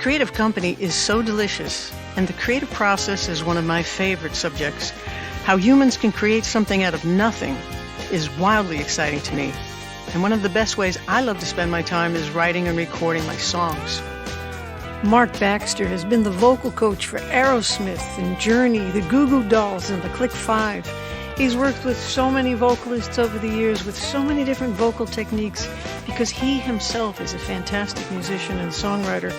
creative company is so delicious, and the creative process is one of my favorite subjects. How humans can create something out of nothing is wildly exciting to me. And one of the best ways I love to spend my time is writing and recording my songs. Mark Baxter has been the vocal coach for Aerosmith and Journey, the Goo Goo Dolls, and the Click 5. He's worked with so many vocalists over the years with so many different vocal techniques because he himself is a fantastic musician and songwriter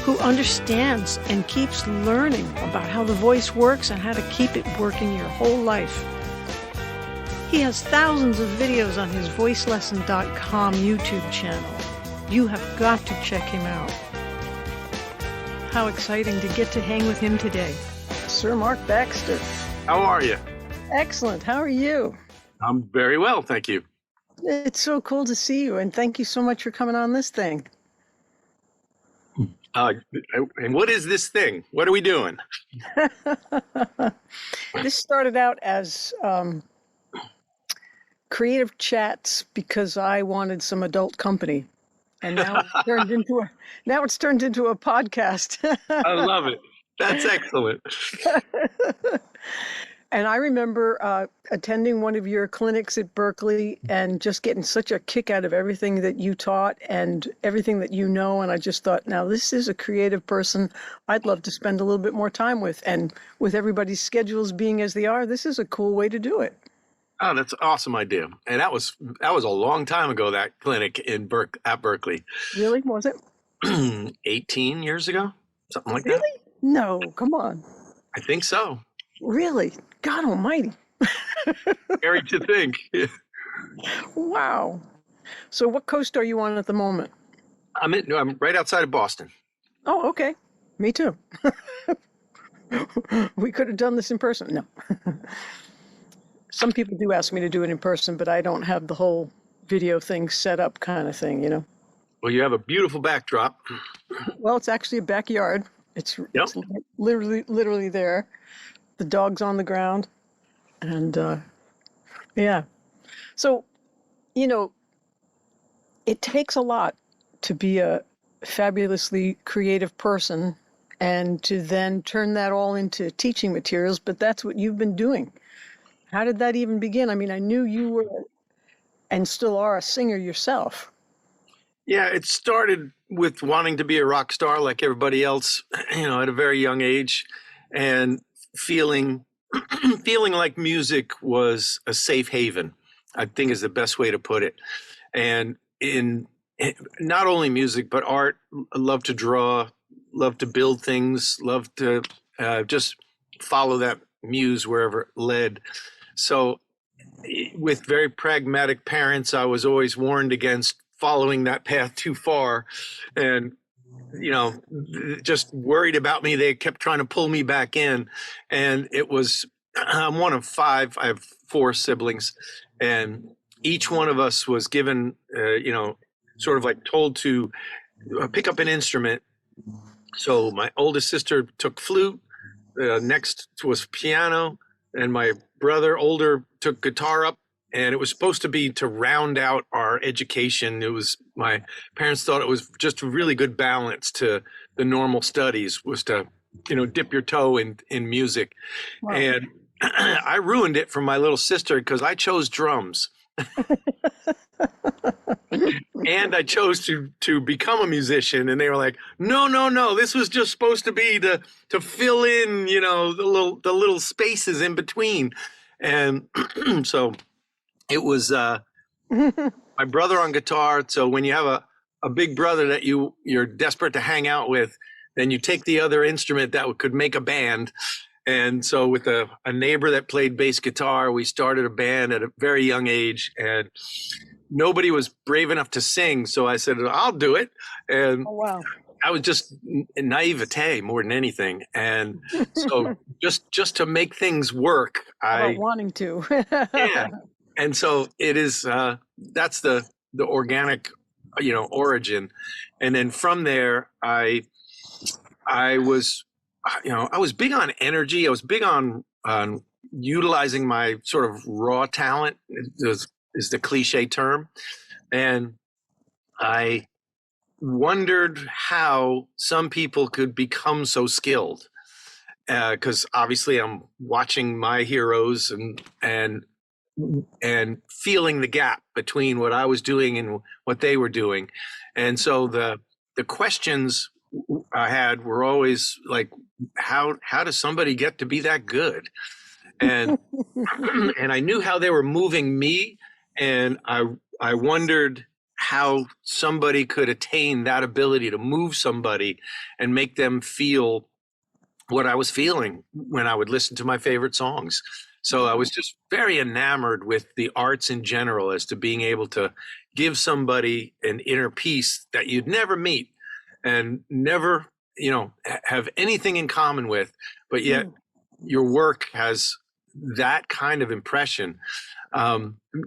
who understands and keeps learning about how the voice works and how to keep it working your whole life. He has thousands of videos on his voicelesson.com YouTube channel. You have got to check him out. How exciting to get to hang with him today. Sir Mark Baxter. How are you? Excellent. How are you? I'm very well, thank you. It's so cool to see you, and thank you so much for coming on this thing. And what is this thing? What are we doing? This started out as creative chats because I wanted some adult company, and now it's turned into a podcast. I love it. That's excellent. And I remember attending one of your clinics at Berkeley and just getting such a kick out of everything that you taught and everything that you know. And I just thought, now this is a creative person I'd love to spend a little bit more time with. And with everybody's schedules being as they are, this is a cool way to do it. Oh, that's an awesome idea. And that was a long time ago, that clinic at Berkeley. Really? Was it? 18 years ago? Something like really? that? No, come on. I think so. Really? God almighty. Scary to think. Wow. So what coast are you on at the moment? I'm right outside of Boston. Oh, okay. Me too. We could have done this in person. No. Some people do ask me to do it in person, but I don't have the whole video thing set up kind of thing, you know? Well, you have a beautiful backdrop. Well, it's actually a backyard. It's literally there. The dog's on the ground. And yeah. So, you know, it takes a lot to be a fabulously creative person and to then turn that all into teaching materials, but that's what you've been doing. How did that even begin? I mean, I knew you were and still are a singer yourself. Yeah, it started with wanting to be a rock star like everybody else, you know, at a very young age, and feeling like music was a safe haven, I think is the best way to put it. And in not only music, but art, I love to draw, love to build things, love to just follow that muse wherever it led. So with very pragmatic parents, I was always warned against following that path too far, and you know, just worried about me. They kept trying to pull me back in, and I'm one of five. I have four siblings, and each one of us was given, you know, sort of like told to pick up an instrument. So my oldest sister took flute, next was piano, and my brother, older, took guitar up. And it was supposed to be to round out our education. It was, my parents thought it was just a really good balance to the normal studies, was to, you know, dip your toe in music. Wow. And I ruined it for my little sister because I chose drums. And I chose to become a musician, and they were like, no, this was just supposed to be to fill in, you know, the little spaces in between. And so it was my brother on guitar. So when you have a big brother that you're desperate to hang out with, then you take the other instrument that could make a band. And so with a neighbor that played bass guitar, we started a band at a very young age, and nobody was brave enough to sing. So I said, I'll do it. And oh, wow. I was just naivete more than anything. And so just to make things work, wanting to. Yeah. And so it is, that's the organic, you know, origin. And then from there, I was, you know, I was big on energy. I was big on utilizing my sort of raw talent is the cliche term. And I wondered how some people could become so skilled. Because obviously I'm watching my heroes and feeling the gap between what I was doing and what they were doing. And so the questions I had were always like, how does somebody get to be that good? And and I knew how they were moving me, and I wondered how somebody could attain that ability to move somebody and make them feel what I was feeling when I would listen to my favorite songs. So I was just very enamored with the arts in general, as to being able to give somebody an inner peace that you'd never meet and never, have anything in common with, but yet your work has that kind of impression.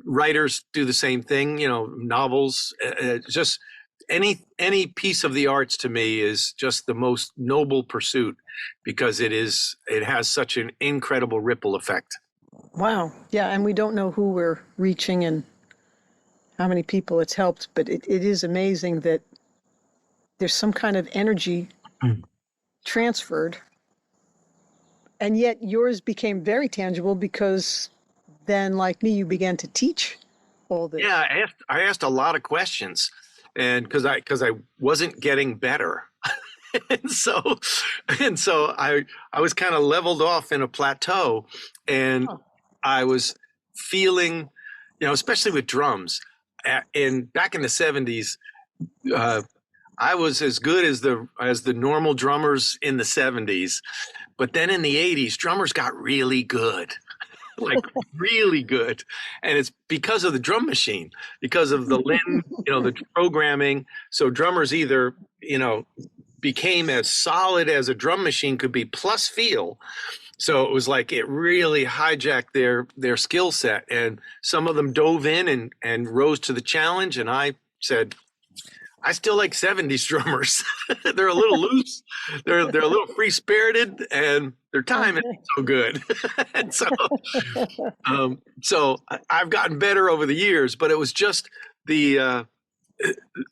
Writers do the same thing, novels, just any piece of the arts to me is just the most noble pursuit, because it has such an incredible ripple effect. Wow. Yeah, and we don't know who we're reaching and how many people it's helped, but it is amazing that there's some kind of energy transferred, and yet yours became very tangible because then, like me, you began to teach all this. Yeah, I asked a lot of questions, and because I wasn't getting better. and so I was kind of leveled off in a plateau, and I was feeling, especially with drums, and back in the 70s, I was as good as the normal drummers in the 70s, but then in the 80s, drummers got really good. Like really good. And it's because of the drum machine, because of the Lin, the programming. So drummers either, became as solid as a drum machine could be, plus feel. So it was like it really hijacked their skill set. And some of them dove in and rose to the challenge. And I said, I still like 70s drummers. They're a little loose. They're a little free spirited, and their time isn't so good. and so I've gotten better over the years, but it was just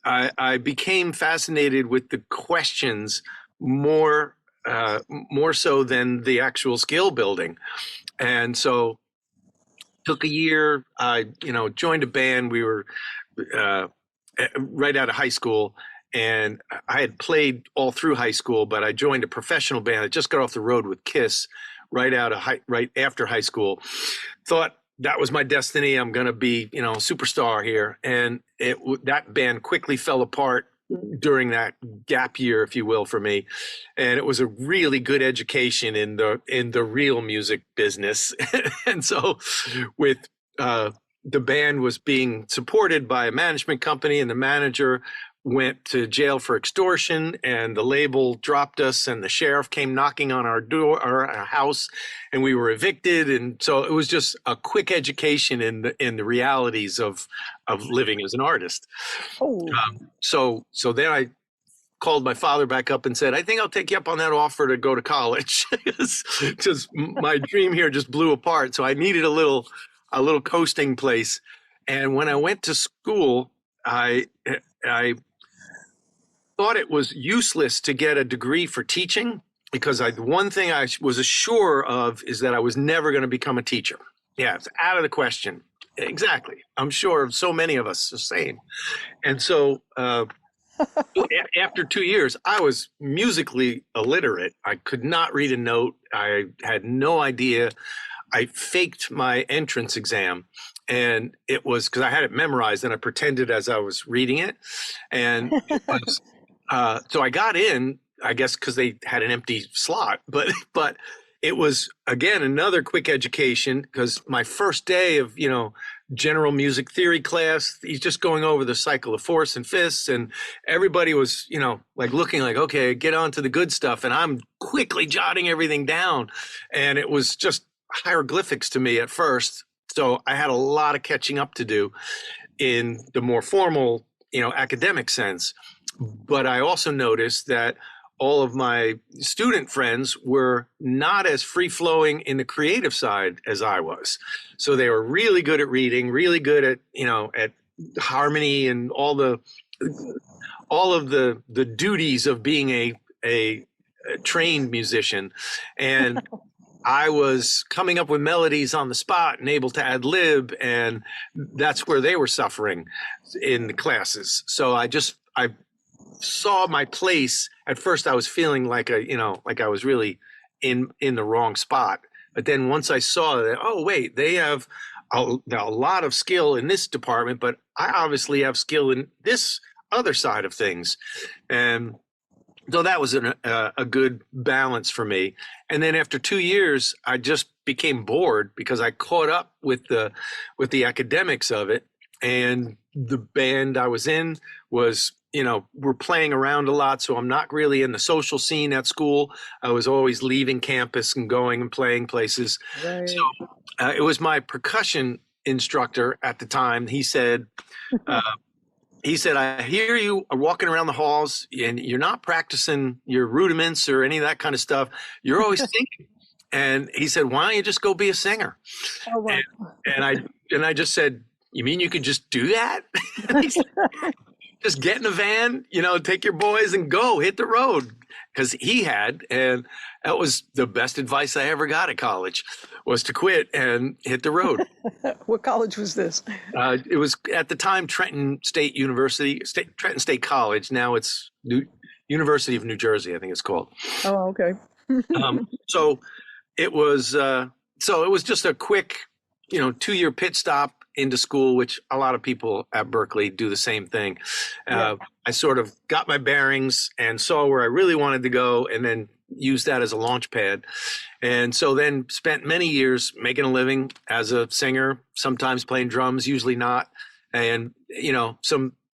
I became fascinated with the questions more so than the actual skill building. And so took a year, I, joined a band. We were, right out of high school, and I had played all through high school, but I joined a professional band. I just got off the road with Kiss right after high school. Thought that was my destiny. I'm going to be, superstar here. And that band quickly fell apart during that gap year, if you will, for me. And it was a really good education in the real music business. and so with, the band was being supported by a management company, and the manager went to jail for extortion, and the label dropped us, and the sheriff came knocking on our door, our house, and we were evicted. And so it was just a quick education in the realities of living as an artist. So then I called my father back up and said, I think I'll take you up on that offer to go to college, because my dream here just blew apart. So I needed a little coasting place. And when I went to school, I thought it was useless to get a degree for teaching, because one thing I was sure of is that I was never going to become a teacher. Yeah, it's out of the question. Exactly. I'm sure so many of us the same. And so after 2 years, I was musically illiterate. I could not read a note. I had no idea. I faked my entrance exam, and it was because I had it memorized, and I pretended as I was reading it. And it was, so I got in, I guess, because they had an empty slot, but it was, again, another quick education, because my first day of, general music theory class, he's just going over the cycle of force and fists, and everybody was, like looking like, okay, get on to the good stuff. And I'm quickly jotting everything down. And it was just hieroglyphics to me at first. So I had a lot of catching up to do in the more formal, academic sense. But I also noticed that all of my student friends were not as free flowing in the creative side as I was. So they were really good at reading, really good at, at harmony and all the all of the duties of being a trained musician, and I was coming up with melodies on the spot and able to ad lib, and that's where they were suffering in the classes. So I saw my place. At first, I was feeling like like I was really in the wrong spot. But then once I saw that, oh wait, they have a lot of skill in this department, but I obviously have skill in this other side of things, and so that was a good balance for me. And then after 2 years, I just became bored because I caught up with the academics of it. And the band I was in was, we're playing around a lot. So I'm not really in the social scene at school. I was always leaving campus and going and playing places. Right. So it was my percussion instructor at the time. He said, I hear you are walking around the halls and you're not practicing your rudiments or any of that kind of stuff. You're always singing. And he said, why don't you just go be a singer? Oh, wow. And I just said, you mean you could just do that? He said, just get in a van, take your boys and go hit the road. Because he had, and that was the best advice I ever got at college, was to quit and hit the road. What college was this? It was at the time Trenton State University, Trenton State College. Now it's University of New Jersey, I think it's called. Oh, okay. So it was just a quick, 2-year pit stop into school, which a lot of people at Berkeley do the same thing. Yeah. I sort of got my bearings and saw where I really wanted to go, and then used that as a launch pad. And so then spent many years making a living as a singer, sometimes playing drums, usually not. And,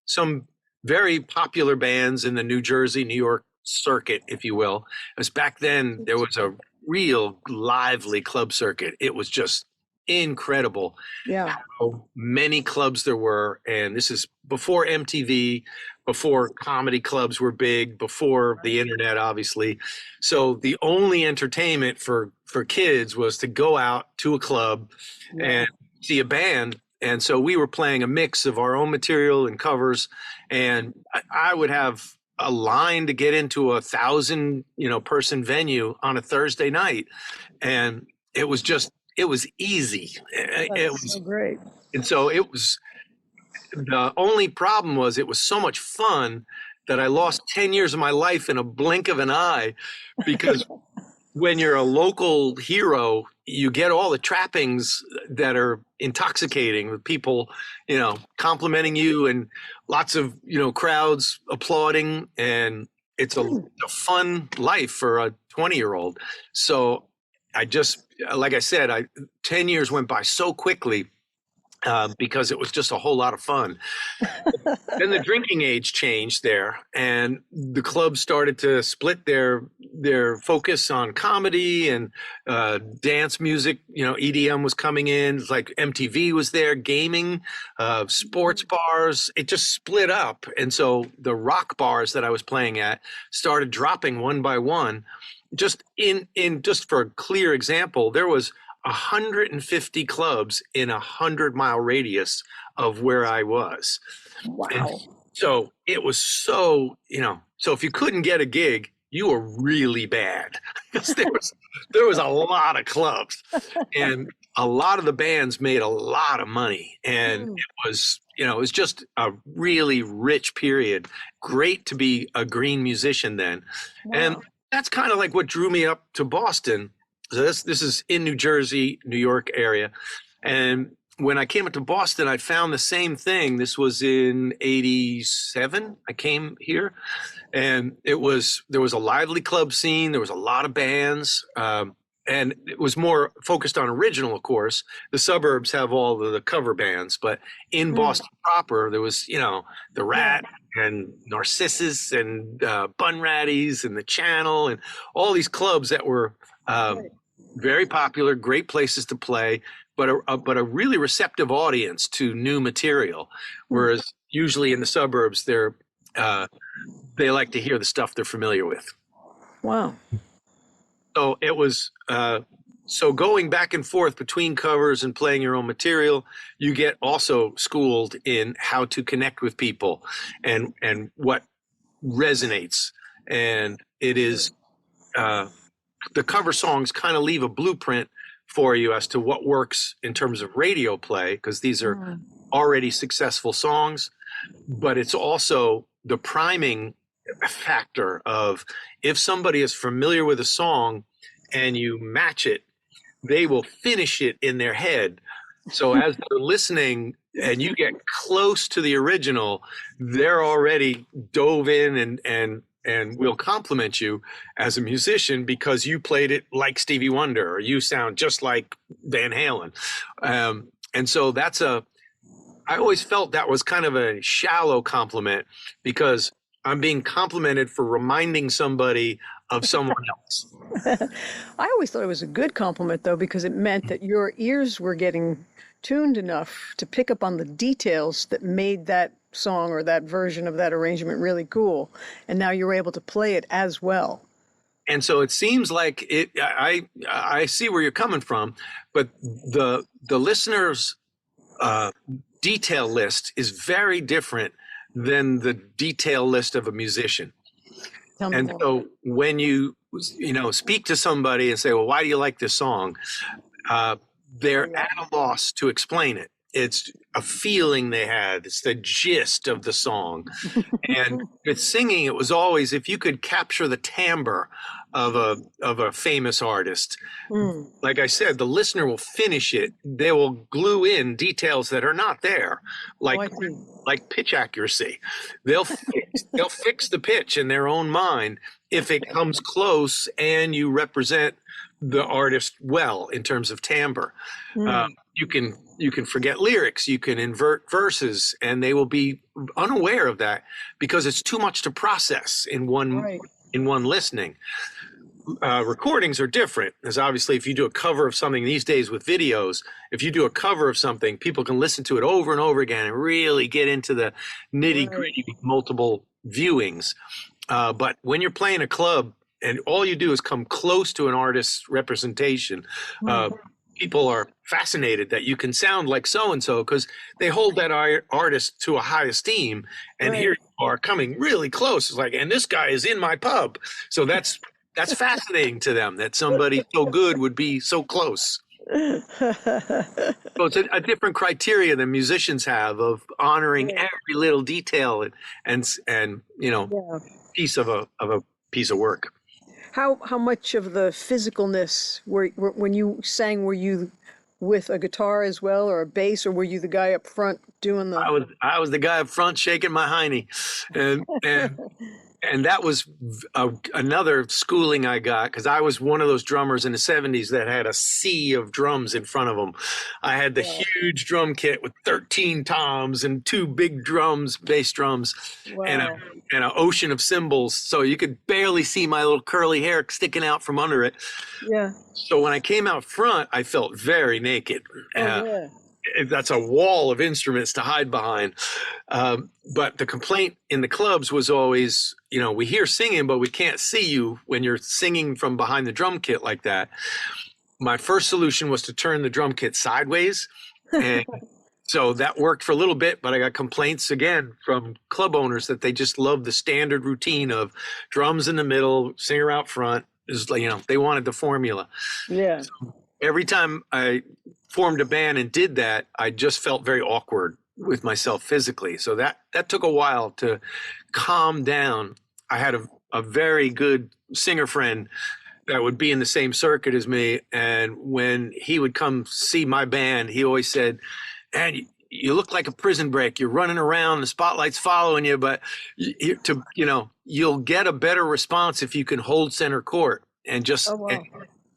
some very popular bands in the New Jersey, New York circuit, if you will. As back then, there was a real lively club circuit. It was just incredible. Yeah. How many clubs there were. And this is before MTV, before comedy clubs were big, before the internet, obviously. So the only entertainment for kids was to go out to a club and see a band. And so we were playing a mix of our own material and covers. And I would have a line to get into 1,000, person venue on a Thursday night. And it was easy. It was so great. And so the only problem was it was so much fun that I lost 10 years of my life in a blink of an eye, because when you're a local hero, you get all the trappings that are intoxicating, with people, complimenting you and lots of, crowds applauding. And it's a fun life for a 20-year-old. So like I said, 10 years went by so quickly because it was just a whole lot of fun. Then the drinking age changed there, and the clubs started to split their focus on comedy and dance music. EDM was coming in. It's like MTV was there, gaming, sports bars. It just split up. And so the rock bars that I was playing at started dropping one by one. Just for a clear example, there was 150 clubs in 100-mile radius of where I was. Wow. And so it was so if you couldn't get a gig, you were really bad, because there was a lot of clubs, and a lot of the bands made a lot of money, and it was just a really rich period. Great to be a green musician then. Wow. And that's kind of like what drew me up to Boston. So this is in New Jersey, New York area. And when I came up to Boston, I found the same thing. This was in 87. I came here, and there was a lively club scene. There was a lot of bands, and it was more focused on original, of course. The suburbs have all the cover bands, but in Boston proper, there was, the Rat and Narcissus and Bunratty's and the Channel and all these clubs that were very popular, great places to play, but a really receptive audience to new material. Whereas usually in the suburbs, they like to hear the stuff they're familiar with. Wow. So it was So going back and forth between covers and playing your own material, you get also schooled in how to connect with people and what resonates. And it is the cover songs kind of leave a blueprint for you as to what works in terms of radio play, because these are already successful songs, but it's also the priming factor of if somebody is familiar with a song and you match it, they will finish it in their head. So as they're listening and you get close to the original, they're already dove in and will compliment you as a musician because you played it like Stevie Wonder or you sound just like Van Halen. And so I always felt that was kind of a shallow compliment because I'm being complimented for reminding somebody of someone else. I always thought it was a good compliment, though, because it meant that your ears were getting tuned enough to pick up on the details that made that song or that version of that arrangement really cool. And now you're able to play it as well. And so it seems like I see where you're coming from, but the listener's detail list is very different than the detail list of a musician. And so when you speak to somebody and say, well, why do you like this song? They're at a loss to explain it. It's a feeling they had. It's the gist of the song. And with singing, it was always, if you could capture the timbre of a famous artist, like I said, the listener will finish it. They will glue in details that are not there, like pitch accuracy. They'll fix the pitch in their own mind if it comes close and you represent the artist well in terms of timbre. You can forget lyrics, you can invert verses, and they will be unaware of that because it's too much to process in one listening. Recordings are different, as obviously if you do a cover of something these days with videos, if you do a cover of something, people can listen to it over and over again and really get into the nitty gritty multiple viewings. But when you're playing a club and all you do is come close to an artist's representation, people are fascinated that you can sound like so-and-so because they hold that artist to a high esteem. And here you are coming really close. It's like, and this guy is in my pub. So that's fascinating to them that somebody so good would be so close. So it's a different criteria than musicians have of honoring every little detail and piece of a piece of work. How much of the physicalness when you sang, were you with a guitar as well or a bass, or were you the guy up front doing the? I was the guy up front shaking my hiney, and that was another schooling I got because I was one of those drummers in the 70s that had a sea of drums in front of them. I had the huge drum kit with 13 toms and 2 big drums, bass drums, and an ocean of cymbals. So you could barely see my little curly hair sticking out from under it. Yeah. So when I came out front, I felt very naked. That's a wall of instruments to hide behind. But the complaint in the clubs was always, we hear singing, but we can't see you when you're singing from behind the drum kit like that. My first solution was to turn the drum kit sideways. And so that worked for a little bit, but I got complaints again from club owners that they just love the standard routine of drums in the middle, singer out front. Is they wanted the formula. Yeah. So every time I formed a band and did that, I just felt very awkward with myself physically. So that took a while to calm down. I had a very good singer friend that would be in the same circuit as me. And when he would come see my band, he always said, "Man, you look like a prison break. You're running around, the spotlight's following you, but you'll get a better response if you can hold center court." And just,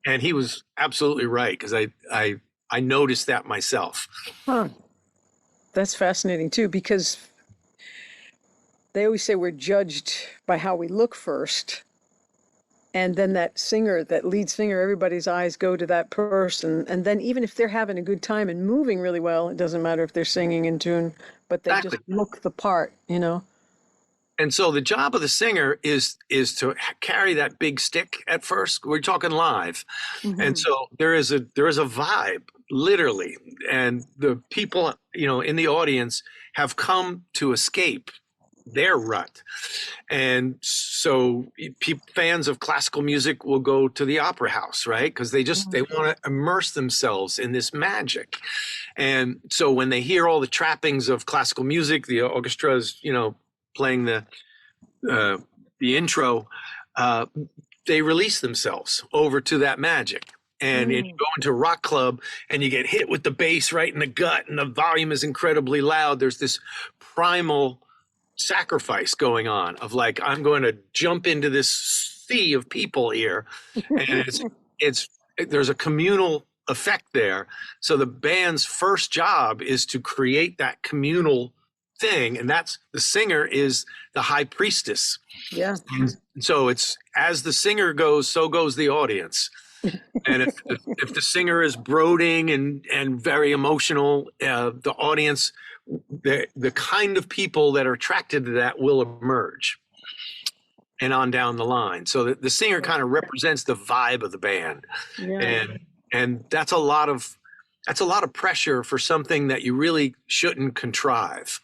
and he was absolutely right, because I noticed that myself. Huh. That's fascinating too, because they always say we're judged by how we look first. And then that lead singer, everybody's eyes go to that person. And then even if they're having a good time and moving really well, it doesn't matter if they're singing in tune, but they just look the part, And so the job of the singer is to carry that big stick at first. We're talking live. And Hmm. so there is a vibe, literally. And the people, in the audience have come to escape their rut. And so fans of classical music will go to the opera house, right? Because they want to immerse themselves in this magic. And so when they hear all the trappings of classical music, the orchestra is, playing uh, the intro, uh, they release themselves over to that magic. And you Mm. go into a rock club and you get hit with the bass right in the gut, and the volume is incredibly loud. There's this primal sacrifice going on of like, I'm going to jump into this sea of people here. And it's there's a communal effect there. So the band's first job is to create that communal thing, and that's the singer is the high priestess. Yeah. And so it's as the singer goes, so goes the audience. And if the singer is brooding and very emotional, the audience, the kind of people that are attracted to that will emerge, and on down the line. So the singer kind of represents the vibe of the band, Yeah. and that's a lot of pressure for something that you really shouldn't contrive.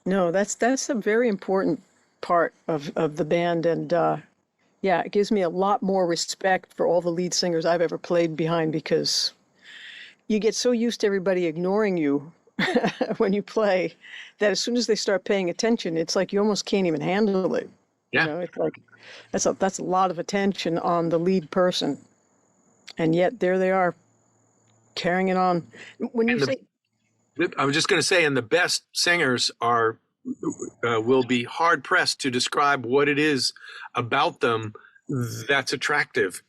No, that's a very important part of the band, and yeah, it gives me a lot more respect for all the lead singers I've ever played behind because you get so used to everybody ignoring you when you play that as soon as they start paying attention, it's like you almost can't even handle it. Yeah. It's like that's a lot of attention on the lead person, and yet there they are carrying it on. When you And say, I was just going to say, and the best singers will be hard pressed to describe what it is about them that's attractive.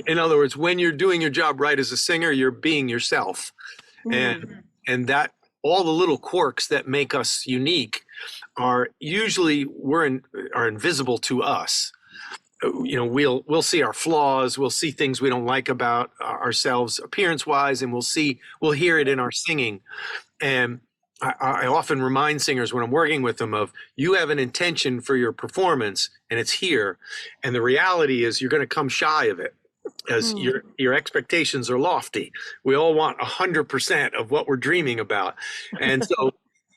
In other words, when you're doing your job right as a singer, you're being yourself, mm, and that all the little quirks that make us unique are usually are invisible to us. We'll see our flaws, we'll see things we don't like about ourselves appearance wise, and we'll hear it in our singing. And I often remind singers when I'm working with them of, you have an intention for your performance and it's here, and the reality is you're going to come shy of it as mm, your expectations are lofty. We all want 100% of what we're dreaming about. And so,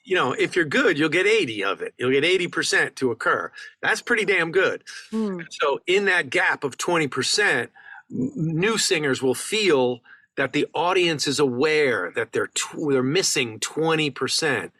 if you're good, you'll get 80 of it. You'll get 80% to occur. That's pretty damn good. mm, So in that gap of 20%, new singers will feel that the audience is aware that they're missing 20%.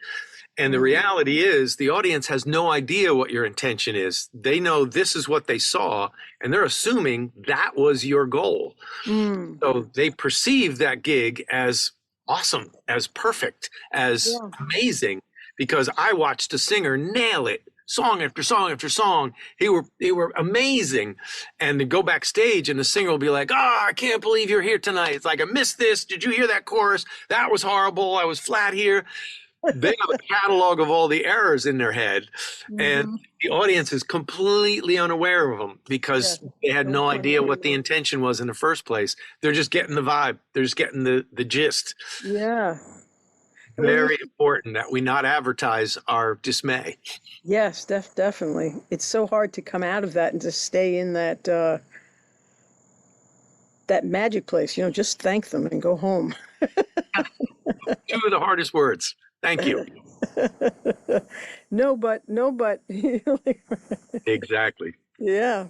And the mm, reality is the audience has no idea what your intention is. They know this is what they saw, and they're assuming that was your goal. mm. So they perceive that gig as awesome, as perfect, as Yeah. amazing, because I watched a singer nail it song after song after song. They were amazing. And to go backstage and the singer will be like, "Oh, I can't believe you're here tonight. It's like, I missed this. Did you hear that chorus? That was horrible. I was flat here." They have a catalog of all the errors in their head, and Hmm. the audience is completely unaware of them Yeah. because they had no idea what the intention was in the first place. They're just getting the vibe. They're just getting the gist. Yeah. And when you, Very important that we not advertise our dismay. yes, definitely. It's so hard to come out of that and to stay in that magic place. Just thank them and go home. Two of the hardest words. Thank you. No, but. Exactly. Yeah.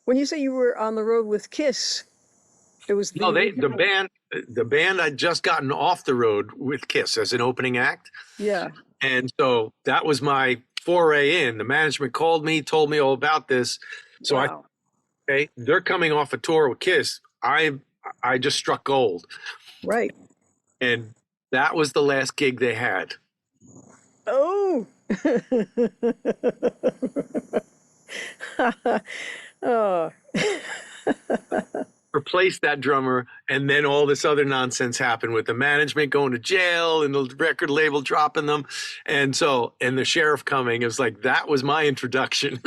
When you say you were on the road with Kiss, it was No, the original. the band I'd just gotten off the road with Kiss as an opening act. Yeah. And so that was my foray in. The management called me, told me all about this. So Wow. okay, they're coming off a tour with Kiss. I just struck gold. Right. And that was the last gig they had. Oh. Oh. Replaced that drummer, and then all this other nonsense happened with the management going to jail and the record label dropping them, and the sheriff coming. It was like, that was my introduction.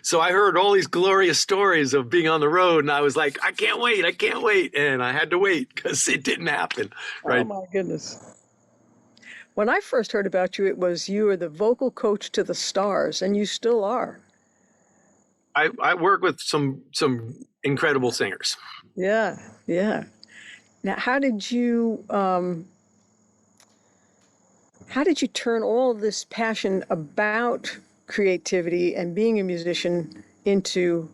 So I heard all these glorious stories of being on the road, and I was like, I can't wait, and I had to wait because it didn't happen, Oh right? my goodness. When I first heard about you, it was you were the vocal coach to the stars, and you still are. I work with some incredible singers. Yeah, yeah. Now, how did you turn all of this passion about creativity and being a musician into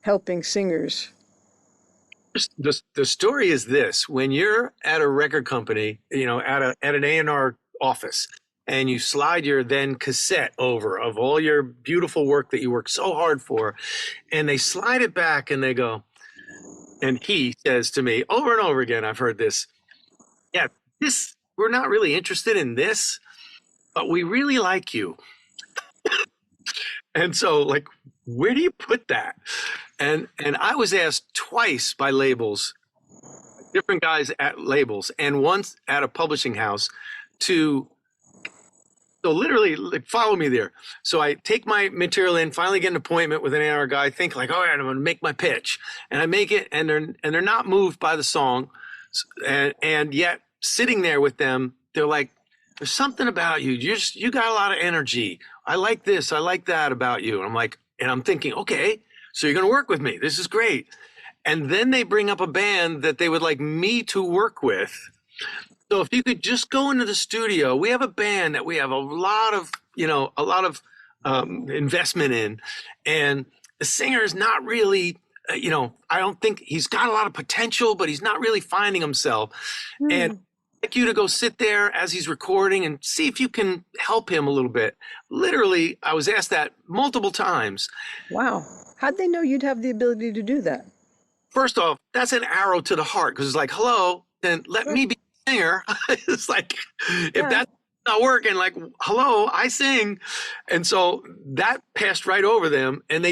helping singers? The story is this: when you're at a record company, at an A&R office, and you slide your then cassette over of all your beautiful work that you worked so hard for, and they slide it back and they go, and he says to me over and over again, I've heard this, yeah, this, we're not really interested in this, but we really like you. And so, like, where do you put that? And I was asked twice by labels, different guys at labels, and once at a publishing house to, so literally, like, follow me there. So I take my material in, finally get an appointment with an A&R guy, think like, all right, I'm going to make my pitch, and I make it, and they're not moved by the song, and yet sitting there with them, they're like, there's something about you. You got a lot of energy. I like this. I like that about you. And I'm like, and I'm thinking, okay, so you're going to work with me. This is great. And then they bring up a band that they would like me to work with. So if you could just go into the studio, we have a band that we have a lot of investment in, and the singer is not really, I don't think he's got a lot of potential, but he's not really finding himself. And I'd like you to go sit there as he's recording and see if you can help him a little bit. Literally, I was asked that multiple times. Wow. How'd they know you'd have the ability to do that? First off, that's an arrow to the heart, because it's like, hello, then let me be a singer. It's like, if that's not working, like, hello, I sing. And so that passed right over them. And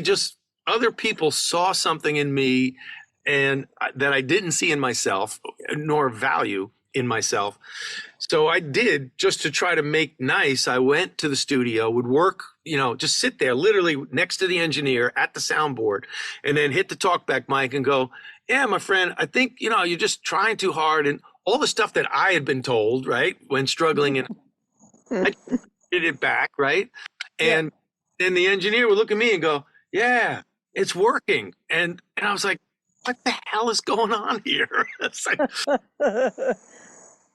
other people saw something in me and that I didn't see in myself, nor value in myself. So I did, just to try to make nice. I went to the studio, would work, just sit there literally next to the engineer at the soundboard, and then hit the talkback mic and go, yeah, my friend, I think, you're just trying too hard. And all the stuff that I had been told, right, when struggling, and I did it back, right? And then the engineer would look at me and go, yeah, it's working. And I was like, what the hell is going on here? It's like,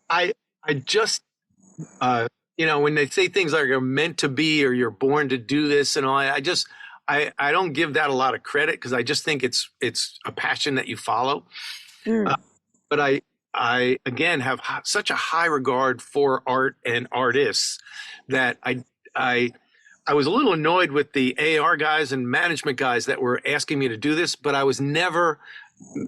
I just, when they say things like you're meant to be or you're born to do this and all, I don't give that a lot of credit, because I just think it's a passion that you follow. But I again have such a high regard for art and artists that I was a little annoyed with the AR guys and management guys that were asking me to do this, but I was never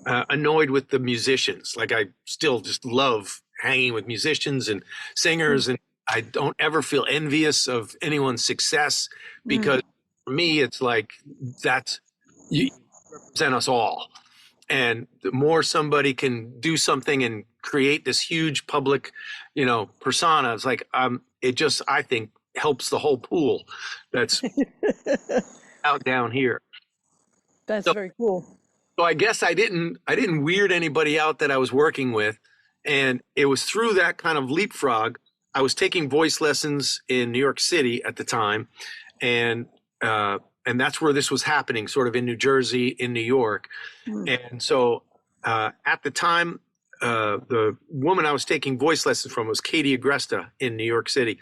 annoyed with the musicians. Like, I still just love hanging with musicians and singers, and I don't ever feel envious of anyone's success, because for me, it's like, you represent us all. And the more somebody can do something and create this huge public, persona, it's like, I think helps the whole pool that's out down here. That's very cool. So I guess I didn't weird anybody out that I was working with. And it was through that kind of leapfrog. I was taking voice lessons in New York City at the time. And that's where this was happening, sort of in New Jersey, in New York. And so at the time, the woman I was taking voice lessons from was Katie Agresta in New York City.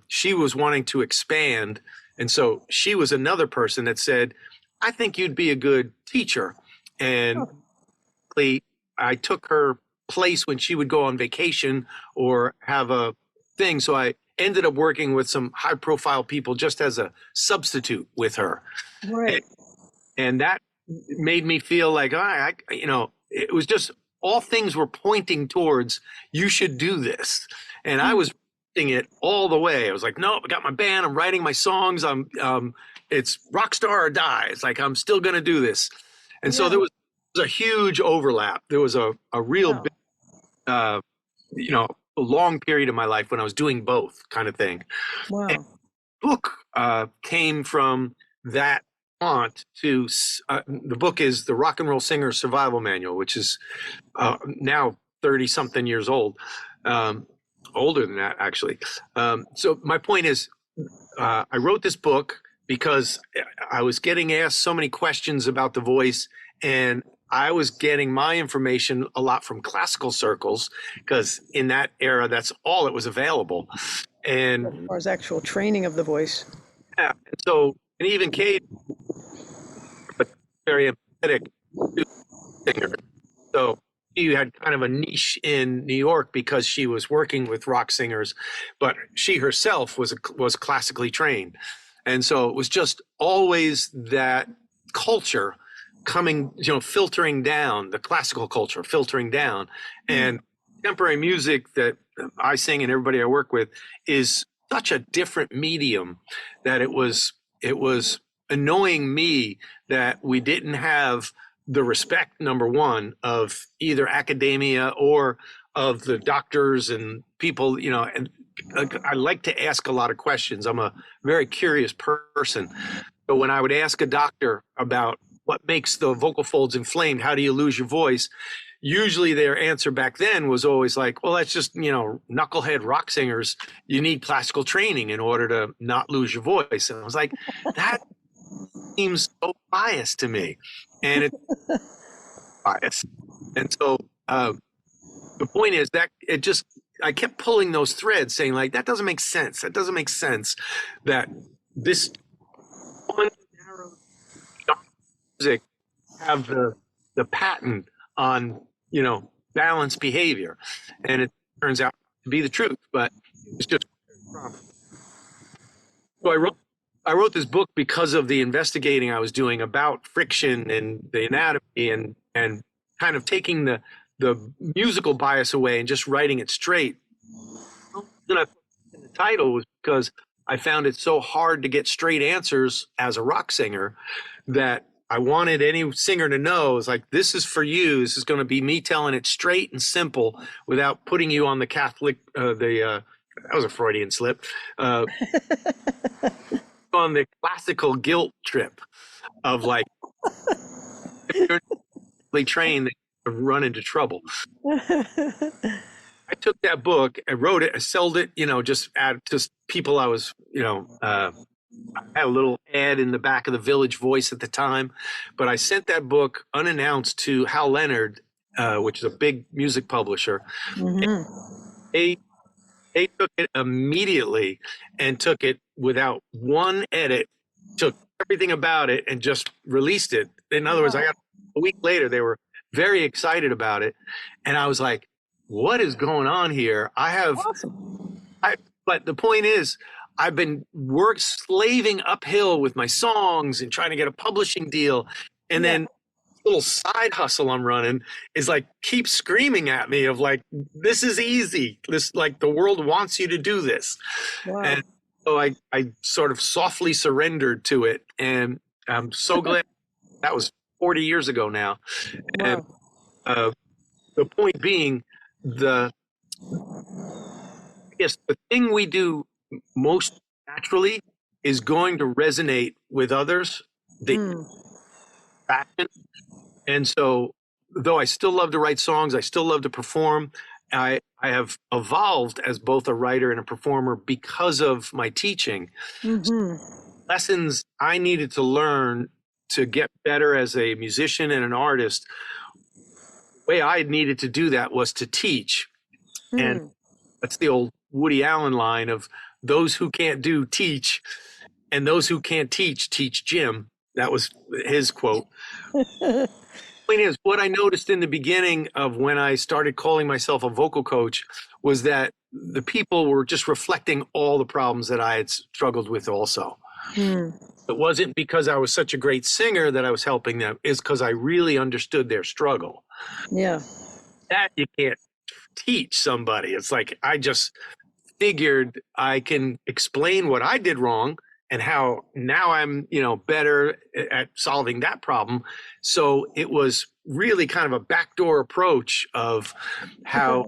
She was wanting to expand. And so she was another person that said, I think you'd be a good teacher. And I took her place when she would go on vacation or have a thing. So I ended up working with some high profile people just as a substitute with her. Right. And that made me feel like, it was just, all things were pointing towards, you should do this. And I was writing it all the way. I was like, no, I got my band, I'm writing my songs. It's rock star or die. It's like, I'm still going to do this. And so there was a huge overlap. There was a real big, a long period of my life when I was doing both, kind of thing. Wow. And the book came from that want to, the book is The Rock and Roll Singer Survival Manual, which is now 30 something years old. older than that, actually. So my point is, I wrote this book because I was getting asked so many questions about the voice, and I was getting my information a lot from classical circles because in that era, that's all that was available. And As far as actual training of the voice. yeah, and even Kate, but very empathetic singer. So she had kind of a niche in New York because she was working with rock singers, but she herself was classically trained, and so it was just always that culture coming, filtering down, the classical culture filtering down, and contemporary music that I sing and everybody I work with is such a different medium that it was annoying me that we didn't have the respect, number one, of either academia or of the doctors and people, and I like to ask a lot of questions. I'm a very curious person. So when I would ask a doctor about what makes the vocal folds inflamed, how do you lose your voice? Usually their answer back then was always like, well, that's just, knucklehead rock singers. You need classical training in order to not lose your voice. And I was like, that seems so biased to me. And it's biased. And so the point is that I kept pulling those threads saying like, that doesn't make sense. That doesn't make sense that this one narrow music have the patent on, balanced behavior. And it turns out to be the truth, but it's just. So I wrote this book because of the investigating I was doing about friction and the anatomy and kind of taking the musical bias away and just writing it straight. Then I put in the title was because I found it so hard to get straight answers as a rock singer that I wanted any singer to know is like, this is for you. This is going to be me telling it straight and simple without putting you on the Catholic, that was a Freudian slip, on the classical guilt trip of like, if you're really trained, they run into trouble. I took that book, I wrote it, I sold it, just to people I was, I had a little ad in the back of the Village Voice at the time, but I sent that book unannounced to Hal Leonard, which is a big music publisher. Mm-hmm. They took it immediately and took it without one edit, took everything about it and just released it. In other words, I got a week later, they were very excited about it. And I was like, what is going on here? Awesome. But the point is, I've been slaving uphill with my songs and trying to get a publishing deal. And then little side hustle I'm running is like, keep screaming at me of like, this is easy. This, like, the world wants you to do this. Wow. And so I sort of softly surrendered to it. And I'm so glad that was 40 years ago now. Wow. And the point being, I guess the thing we do most naturally is going to resonate with others. Passion. And so, though I still love to write songs, I still love to perform. I have evolved as both a writer and a performer because of my teaching. Mm-hmm. Lessons I needed to learn to get better as a musician and an artist. The way I needed to do that was to teach. And that's the old Woody Allen line of those who can't do, teach, and those who can't teach Jim. That was his quote. The point is, what I noticed in the beginning of when I started calling myself a vocal coach was that the people were just reflecting all the problems that I had struggled with also. It wasn't because I was such a great singer that I was helping them. It's because I really understood their struggle. Yeah. That you can't teach somebody. It's like, I just figured I can explain what I did wrong and how now I'm, better at solving that problem. So it was really kind of a backdoor approach of how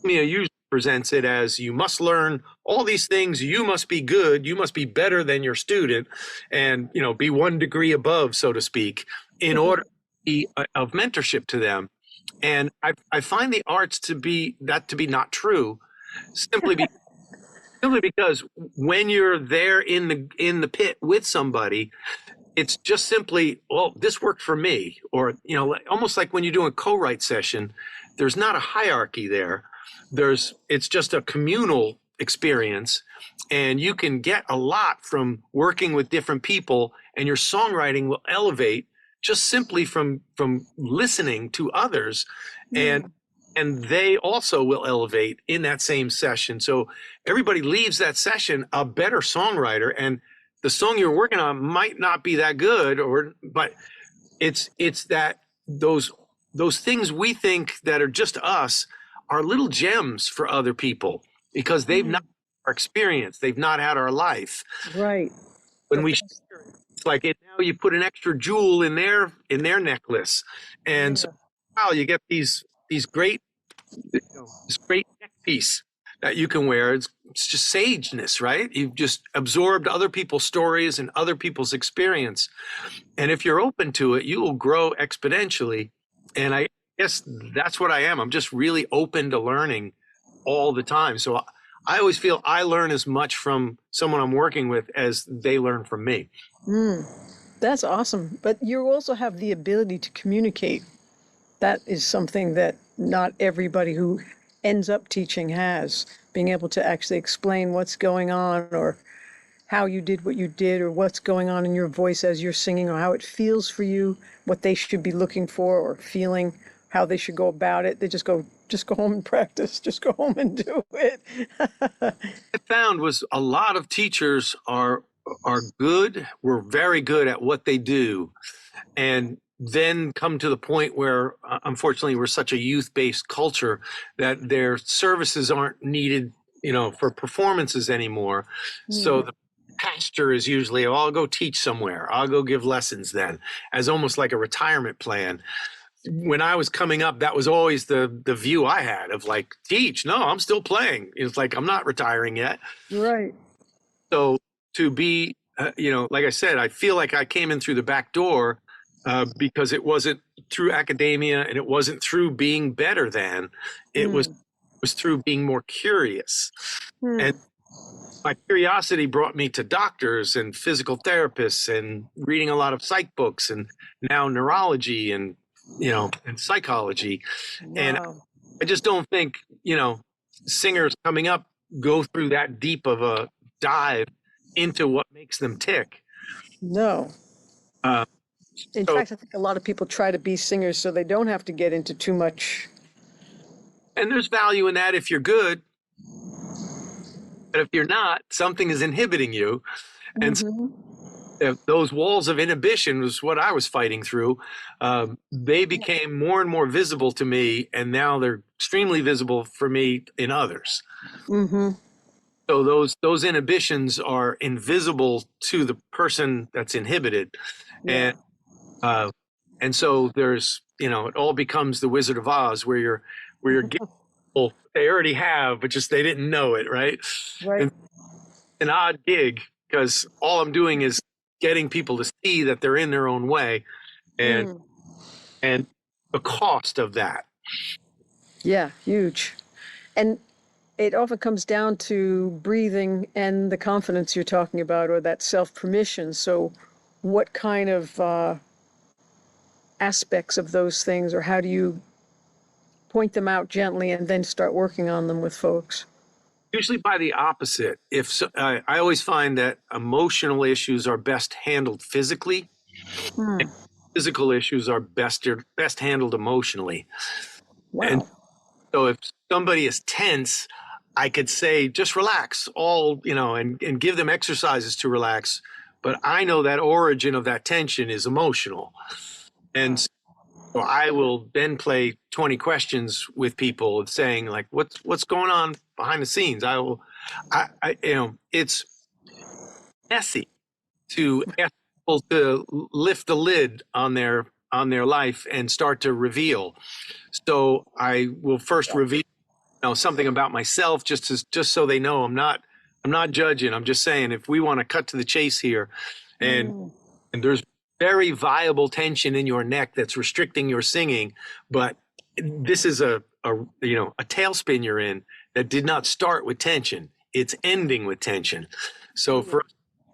usually presents it as, you must learn all these things, you must be good, you must be better than your student, and be 1 degree above, so to speak, in order to be of mentorship to them. And I find the arts to be not true. simply be, simply because when you're there in the pit with somebody, it's just simply, well, this worked for me. Or, almost like when you do a co-write session, there's not a hierarchy there. It's just a communal experience. And you can get a lot from working with different people, and your songwriting will elevate just simply from listening to others. And and they also will elevate in that same session. So everybody leaves that session a better songwriter, and the song you're working on might not be that good, but it's that those things we think that are just us are little gems for other people because they've not had our experience, they've not had our life. Right. When we share it, it's like now you put an extra jewel in their necklace, and so wow, you get these great this great neck piece that you can wear. It's just sageness, right? You've just absorbed other people's stories and other people's experience. And if you're open to it, you will grow exponentially. And I guess that's what I am. I'm just really open to learning all the time. So I always feel I learn as much from someone I'm working with as they learn from me. That's awesome. But you also have the ability to communicate. That is something that not everybody who ends up teaching has, being able to actually explain what's going on or how you did what you did or what's going on in your voice as you're singing or how it feels for you, what they should be looking for or feeling, how they should go about it. They just go home and practice, just go home and do it. I found was a lot of teachers are good, were very good at what they do, and then come to the point where, unfortunately, we're such a youth-based culture that their services aren't needed, for performances anymore. So the pastor is usually, oh, I'll go teach somewhere. I'll go give lessons then, as almost like a retirement plan. When I was coming up, that was always the view I had of like, teach. No, I'm still playing. It's like, I'm not retiring yet. Right. So to be, like I said, I feel like I came in through the back door because it wasn't through academia and it wasn't through being better than. It was through being more curious. And my curiosity brought me to doctors and physical therapists and reading a lot of psych books and now neurology and psychology. Wow. And I just don't think, singers coming up go through that deep of a dive into what makes them tick. No. In fact, I think a lot of people try to be singers so they don't have to get into too much. And there's value in that if you're good. But if you're not, something is inhibiting you. And so if those walls of inhibition was what I was fighting through. They became more and more visible to me, and now they're extremely visible for me in others. So those inhibitions are invisible to the person that's inhibited. And so there's, it all becomes the Wizard of Oz where you're getting people they already have, but just they didn't know it, right? Right. And an odd gig because all I'm doing is getting people to see that they're in their own way and the cost of that. Yeah, huge. And it often comes down to breathing and the confidence you're talking about or that self-permission. So what kind of aspects of those things, or how do you point them out gently and then start working on them with folks? Usually by the opposite. I always find that emotional issues are best handled physically, and physical issues are best handled emotionally. Wow. And so if somebody is tense, I could say just relax, and give them exercises to relax. But I know that origin of that tension is emotional. And so I will then play 20 questions with people saying like, what's going on behind the scenes? It's messy to ask people to lift the lid on their life and start to reveal. So I will first reveal something about myself just so they know I'm not judging. I'm just saying if we want to cut to the chase here and there's very viable tension in your neck that's restricting your singing, but this is a tailspin you're in. that did not start with tension. It's ending with tension. So for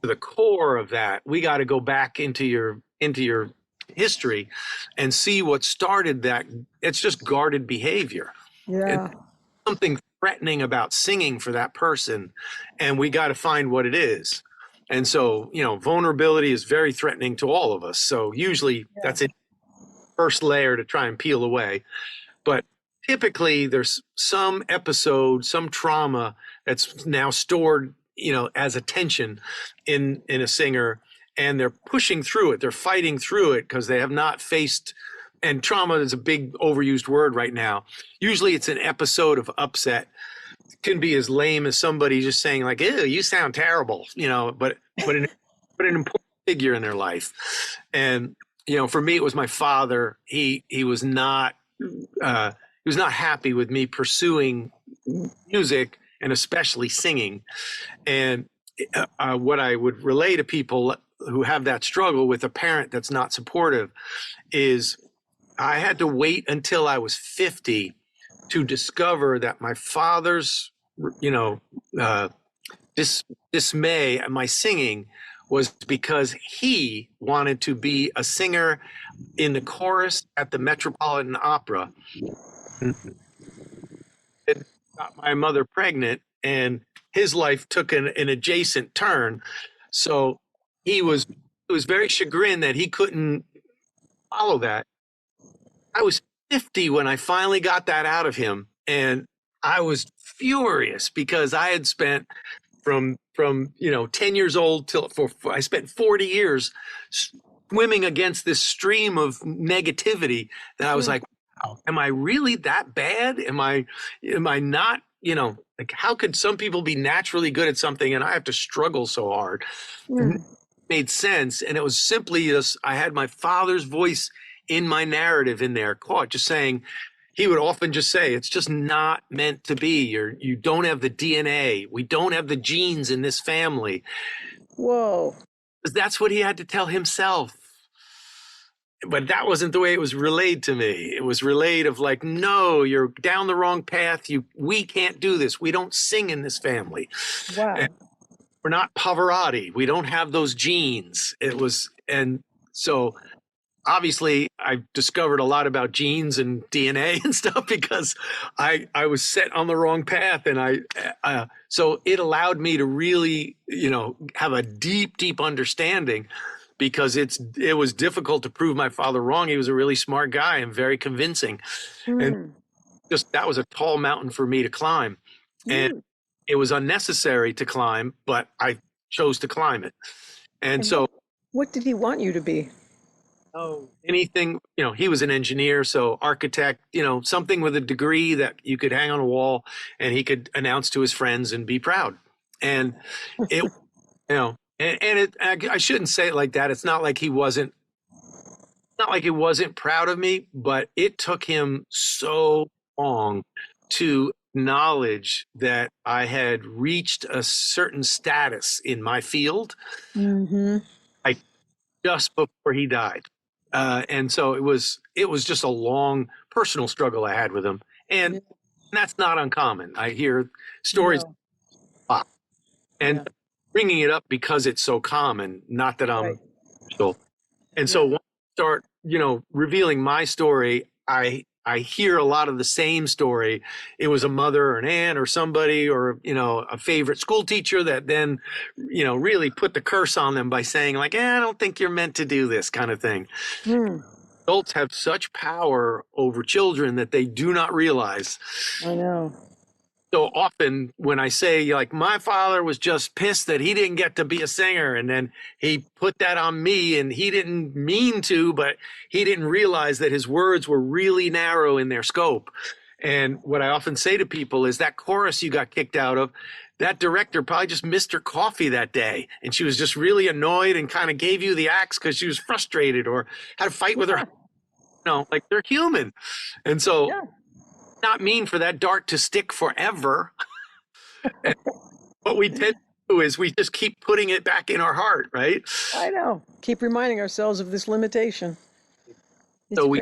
the core of that, we got to go back into your history and see what started that. It's just guarded behavior. Yeah. It's something threatening about singing for that person, and we got to find what it is. And so, vulnerability is very threatening to all of us. So usually that's a first layer to try and peel away. But typically there's some episode, some trauma that's now stored, as a tension in a singer, and they're pushing through it. They're fighting through it because they have not faced, and trauma is a big overused word right now. Usually it's an episode of upset. It can be as lame as somebody just saying like, ew, you sound terrible, but an important figure in their life. And, for me, it was my father. He was not happy with me pursuing music and especially singing. And what I would relay to people who have that struggle with a parent that's not supportive is I had to wait until I was 50 to discover that my father's, dismay at my singing was because he wanted to be a singer in the chorus at the Metropolitan Opera. It got my mother pregnant, and his life took an adjacent turn. So he was very chagrined that he couldn't follow that. I was 50 when I finally got that out of him, and I was furious because I had spent from 10 years old till I spent 40 years swimming against this stream of negativity that I was like, wow, am I really that bad? Am I not, like, how could some people be naturally good at something and I have to struggle so hard? It made sense. And it was simply just, I had my father's voice in my narrative in there, caught just saying, he would often just say, it's just not meant to be. You don't have the DNA. We don't have the genes in this family. Whoa. That's what he had to tell himself. But that wasn't the way it was relayed to me. It was relayed of like, no, you're down the wrong path. We can't do this. We don't sing in this family. Wow. And we're not Pavarotti. We don't have those genes. And so obviously I've discovered a lot about genes and DNA and stuff because I was set on the wrong path. And so it allowed me to really, have a deep understanding, because it was difficult to prove my father wrong. He was a really smart guy and very convincing. And just, that was a tall mountain for me to climb. And it was unnecessary to climb, but I chose to climb it. And so what did he want you to be? Oh, anything, he was an engineer, so architect, something with a degree that you could hang on a wall and he could announce to his friends and be proud. And it, I shouldn't say it like that. It's not like he wasn't proud of me, but it took him so long to acknowledge that I had reached a certain status in my field, like just before he died. And so it was just a long personal struggle I had with him. And that's not uncommon. I hear stories a lot. And bringing it up because it's so common, not that I'm special. And so when I start, revealing my story, I hear a lot of the same story. It was a mother or an aunt or somebody or, a favorite school teacher that then, really put the curse on them by saying like, I don't think you're meant to do this kind of thing. Adults have such power over children that they do not realize. I know. So often when I say like, my father was just pissed that he didn't get to be a singer, and then he put that on me, and he didn't mean to, but he didn't realize that his words were really narrow in their scope. And what I often say to people is that chorus you got kicked out of, that director probably just missed her coffee that day. And she was just really annoyed and kind of gave you the axe because she was frustrated or had a fight with her. Like, they're human. And so not mean for that dart to stick forever. And what we tend to do is we just keep putting it back in our heart, right? I know. Keep reminding ourselves of this limitation. So we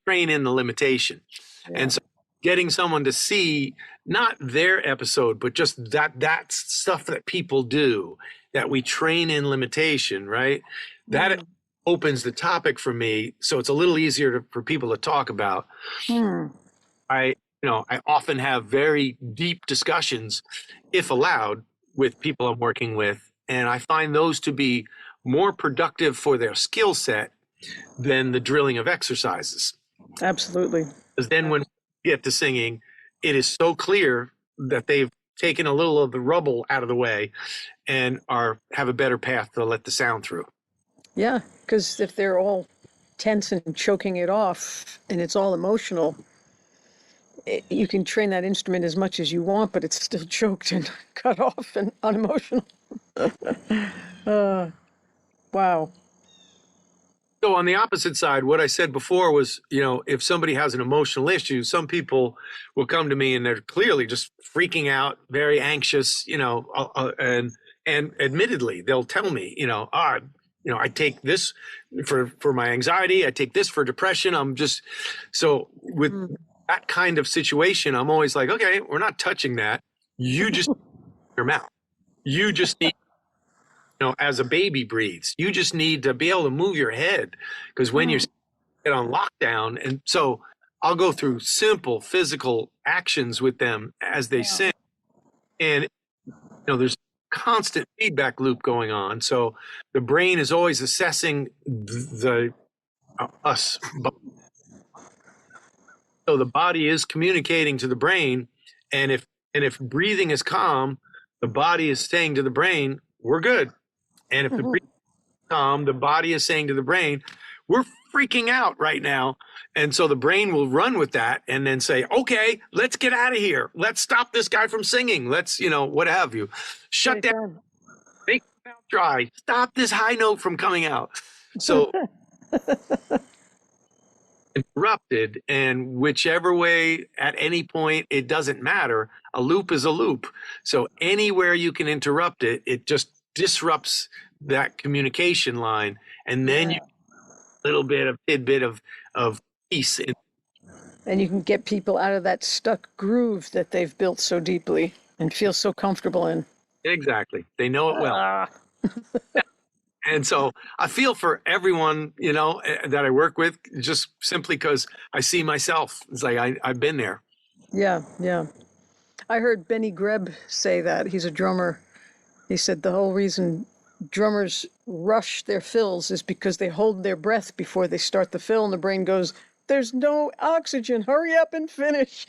train in the limitation. And so getting someone to see not their episode, but just that stuff that people do, that we train in limitation, right? That opens the topic for me, so it's a little easier for people to talk about. Hmm. I often have very deep discussions, if allowed, with people I'm working with, and I find those to be more productive for their skill set than the drilling of exercises. Absolutely. Because then when we get to singing, it is so clear that they've taken a little of the rubble out of the way and have a better path to let the sound through. Yeah, because if they're all tense and choking it off and it's all emotional, you can train that instrument as much as you want, but it's still choked and cut off and unemotional. Wow. So on the opposite side, what I said before was, if somebody has an emotional issue, some people will come to me and they're clearly just freaking out, very anxious, and admittedly, they'll tell me, I take this for my anxiety. I take this for depression. So with that kind of situation, I'm always like, okay, we're not touching that. You just your mouth. You just need, as a baby breathes, you just need to be able to move your head, because when you're on lockdown, and so I'll go through simple physical actions with them as they sing, and there's constant feedback loop going on. So the brain is always assessing us. So the body is communicating to the brain, and if breathing is calm, the body is saying to the brain, we're good. And if the breathing is calm, the body is saying to the brain, we're freaking out right now. And so the brain will run with that and then say, okay, let's get out of here. Let's stop this guy from singing. Let's, what have you. Shut down. Make the mouth dry. Stop this high note from coming out. So interrupted, and whichever way, at any point, it doesn't matter. A loop is a loop. So anywhere you can interrupt it, it just disrupts that communication line, and then you get a little bit of tidbit of peace. And you can get people out of that stuck groove that they've built so deeply and feel so comfortable in. Exactly. They know it well. And so I feel for everyone, that I work with, just simply because I see myself. It's like I've been there. Yeah, yeah. I heard Benny Greb say that. He's a drummer. He said the whole reason drummers rush their fills is because they hold their breath before they start the fill, and the brain goes, there's no oxygen, hurry up and finish.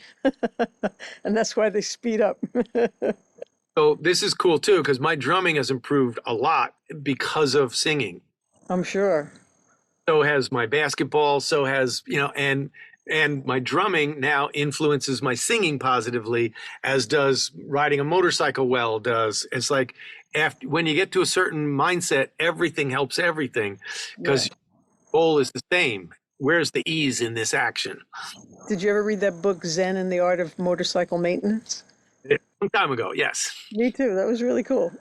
And that's why they speed up. So this is cool too, because my drumming has improved a lot because of singing. I'm sure. So has my basketball, so has, and my drumming now influences my singing positively, as does riding a motorcycle does. It's like when you get to a certain mindset, everything helps everything, because the goal is the same. Where's the ease in this action? Did you ever read that book, Zen and the Art of Motorcycle Maintenance? A long time ago, yes. Me too. That was really cool.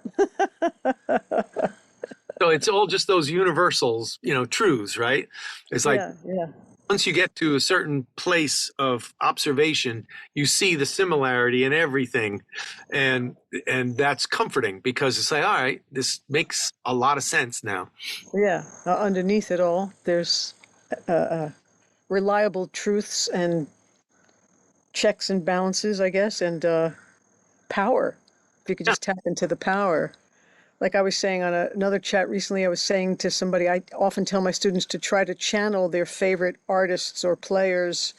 So it's all just those universals, truths, right? It's like once you get to a certain place of observation, you see the similarity in everything, and that's comforting, because it's like, all right, this makes a lot of sense now. Yeah, underneath it all, there's reliable truths and checks and balances, I guess, and power. If you could just tap into the power. Like I was saying on another chat recently, I was saying to somebody, I often tell my students to try to channel their favorite artists or players,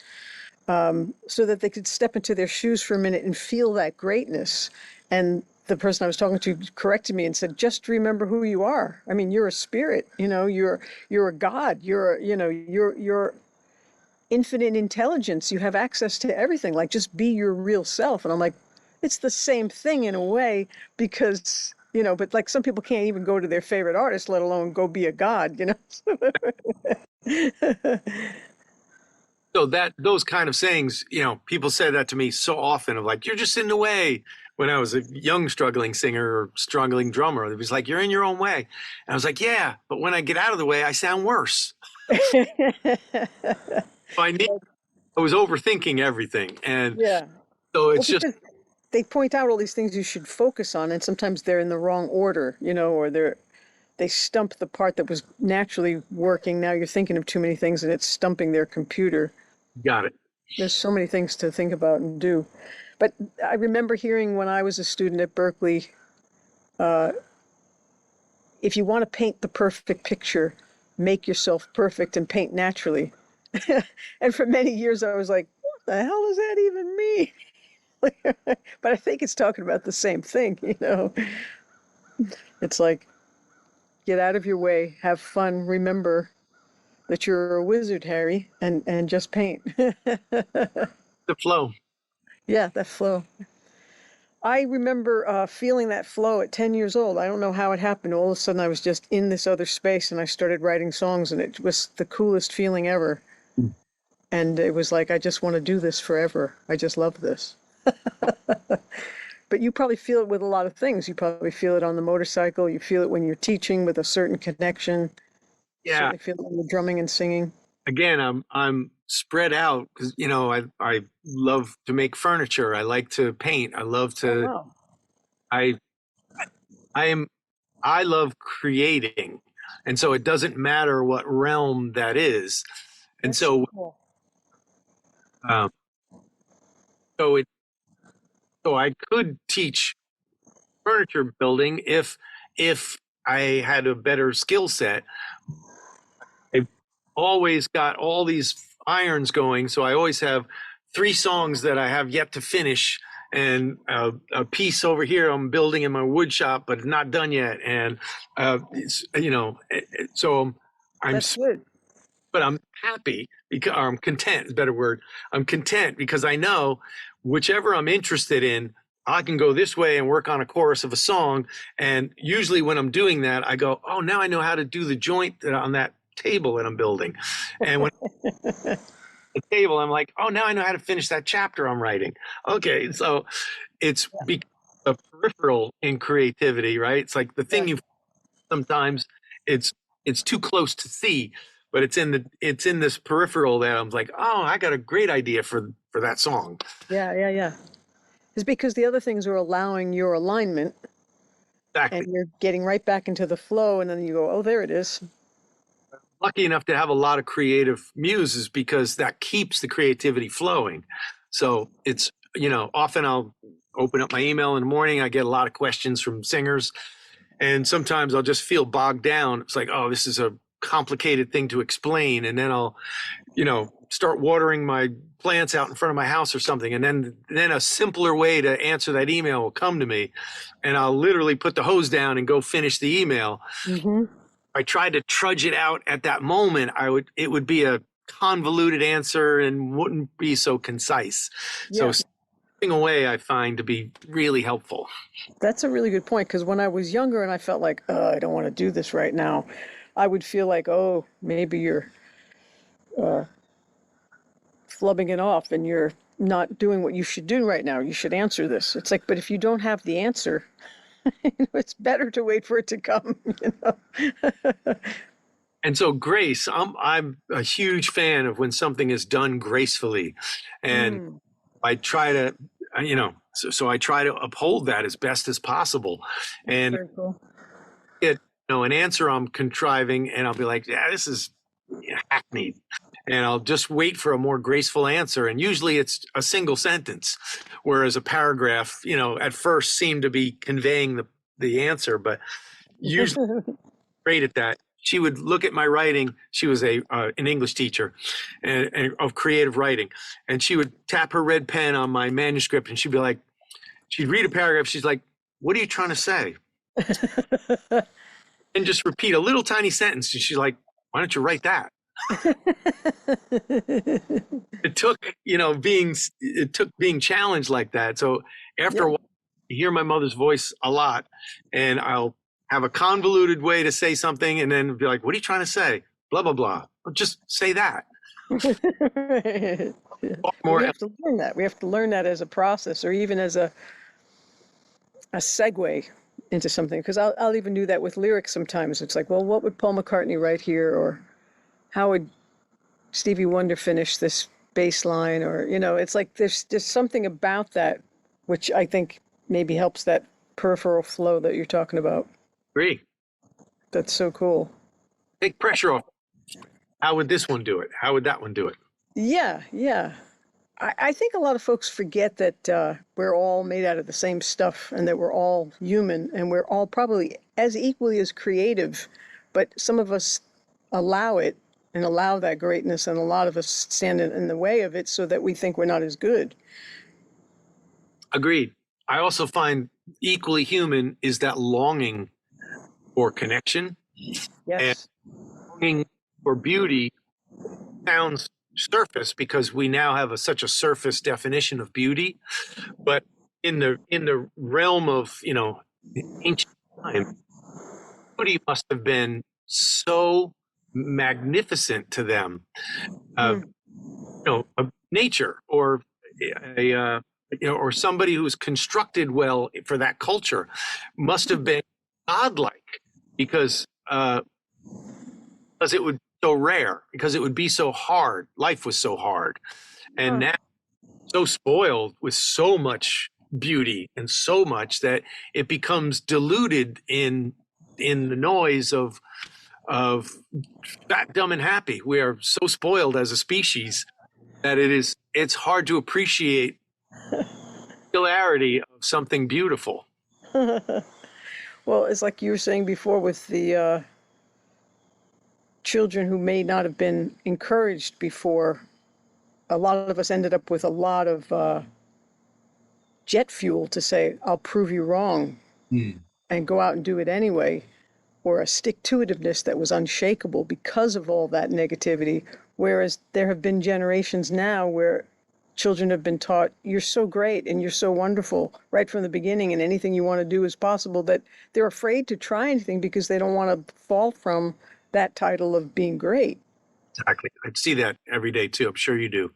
so that they could step into their shoes for a minute and feel that greatness. And the person I was talking to corrected me and said, just remember who you are. I mean, you're a spirit, you're a God, you're infinite intelligence. You have access to everything. Like, just be your real self. And I'm like, it's the same thing in a way, because, but like some people can't even go to their favorite artist, let alone go be a god, So those kind of sayings, people say that to me so often, of like, you're just in the way. When I was a young struggling singer or struggling drummer, it was like, you're in your own way. And I was like, yeah, but when I get out of the way, I sound worse. So I was overthinking everything. And Yeah. so Well, it's just, because they point out all these things you should focus on, and sometimes they're in the wrong order, or they stump the part that was naturally working. Now you're thinking of too many things, and it's stumping their computer. got it. There's so many things to think about and do. But I remember hearing when I was a student at Berkeley, if you want to paint the perfect picture, make yourself perfect and paint naturally. And for many years, I was like, what the hell does that even mean? But I think it's talking about the same thing. It's like, get out of your way, have fun, remember that you're a wizard, Harry, and just paint. The flow. Yeah, that flow. I remember feeling that flow at 10 years old. I don't know how it happened. All of a sudden, I was just in this other space and I started writing songs, and it was the coolest feeling ever. And it was like, I just want to do this forever. I just love this. But you probably feel it with a lot of things. You probably feel it on the motorcycle. You feel it when you're teaching with a certain connection. Yeah. Certainly feel it when you're drumming and singing. Again, I'm spread out because, I love to make furniture. I like to paint. I love Oh, to, wow. I, I am, I love creating. And so it doesn't matter what realm that is. And That's so so, cool. um, so it, so I could teach furniture building if I had a better skill set. I've always got all these irons going, so I always have three songs that I have yet to finish, and a piece over here I'm building in my wood shop, but not done yet. And so I'm, That's good. but I'm happy because or I'm content. Is a better word. I'm content because I know whichever I'm interested in, I can go this way and work on a chorus of a song. And usually when I'm doing that, I go, oh, now I know how to do the joint on that table that I'm building. And when the table, I'm like, oh, now I know how to finish that chapter I'm writing. Okay, so it's a peripheral in creativity, right? It's like the Yeah, thing you sometimes it's it's too close to see, but it's in this peripheral that I'm like, oh, I got a great idea for that song. yeah, yeah, yeah. It's because the other things are allowing your alignment, and Exactly. you're getting right back into the flow, and then you go, oh, there it is. Lucky enough to have a lot of creative muses because that keeps the creativity flowing. So it's, often I'll open up my email in the morning. I get a lot of questions from singers, and sometimes I'll just feel bogged down. It's like, oh, this is a complicated thing to explain. And then I'll, start watering my plants out in front of my house or something. And then a simpler way to answer that email will come to me. And I'll literally put the hose down and go finish the email. Mm-hmm. I tried to trudge it out at that moment, it would be a convoluted answer and wouldn't be so concise. So Yeah, stepping away, I find to be really helpful. that's a really good point. Because when I was younger and I felt like, oh, I don't want to do this right now, I would feel like, oh, maybe you're uh, flubbing it off and you're not doing what you should do right now. You should answer this. It's like, but if you don't have the answer, it's better to wait for it to come, And so grace, I'm a huge fan of when something is done gracefully, and Mm, I try to, so I try to uphold that as best as possible. that's And very cool. an answer I'm contriving, and I'll be like, yeah, this is hackneyed. And I'll just wait for a more graceful answer. And usually it's a single sentence, whereas a paragraph, at first seemed to be conveying the answer, but usually great at that. She would look at my writing. She was an English teacher and of creative writing. And she would tap her red pen on my manuscript and she'd be like, she'd read a paragraph. She's like, what are you trying to say? And just repeat a little tiny sentence. And she's like, why don't you write that? It took, being challenged like that. So after Yeah. a while, I hear my mother's voice a lot, and I'll have a convoluted way to say something, and then be like, "What are you trying to say?" Blah blah blah. Well, just say that. But we More. have to learn that. We have to learn that as a process, or even as a segue into something. Because I'll even do that with lyrics sometimes. It's like, well, what would Paul McCartney write here, or how would Stevie Wonder finish this bass line, or it's like there's something about that which I think maybe helps that peripheral flow that you're talking about. Agree. That's so cool. Take pressure off. How would this one do it? How would that one do it? Yeah, yeah. I think a lot of folks forget that we're all made out of the same stuff and that we're all human and we're all probably as equally as creative, but some of us allow it and allow that greatness, and a lot of us stand in the way of it so that we think we're not as good. Agreed. I also find equally human is that longing for connection and Yes. longing for beauty. Sounds surface because we now have such a surface definition of beauty, but in the realm of ancient time, beauty must have been so magnificent to them. Uh, Mm. Nature a or somebody who's constructed well for that culture must have been godlike because it would be so rare, because it would be so hard. Life was so hard, and Huh. now so spoiled with so much beauty and so much that it becomes diluted in the noise of fat, dumb, and happy. We are so spoiled as a species that it's hard to appreciate the hilarity of something beautiful. Well, it's like you were saying before with the children who may not have been encouraged before. A lot of us ended up with a lot of jet fuel to say, I'll prove you wrong, and go out and do it anyway, or a stick-to-itiveness that was unshakable because of all that negativity. Whereas there have been generations now where children have been taught, you're so great and you're so wonderful right from the beginning, and anything you want to do is possible, that they're afraid to try anything because they don't want to fall from that title of being great. Exactly. I see that every day too. I'm sure you do.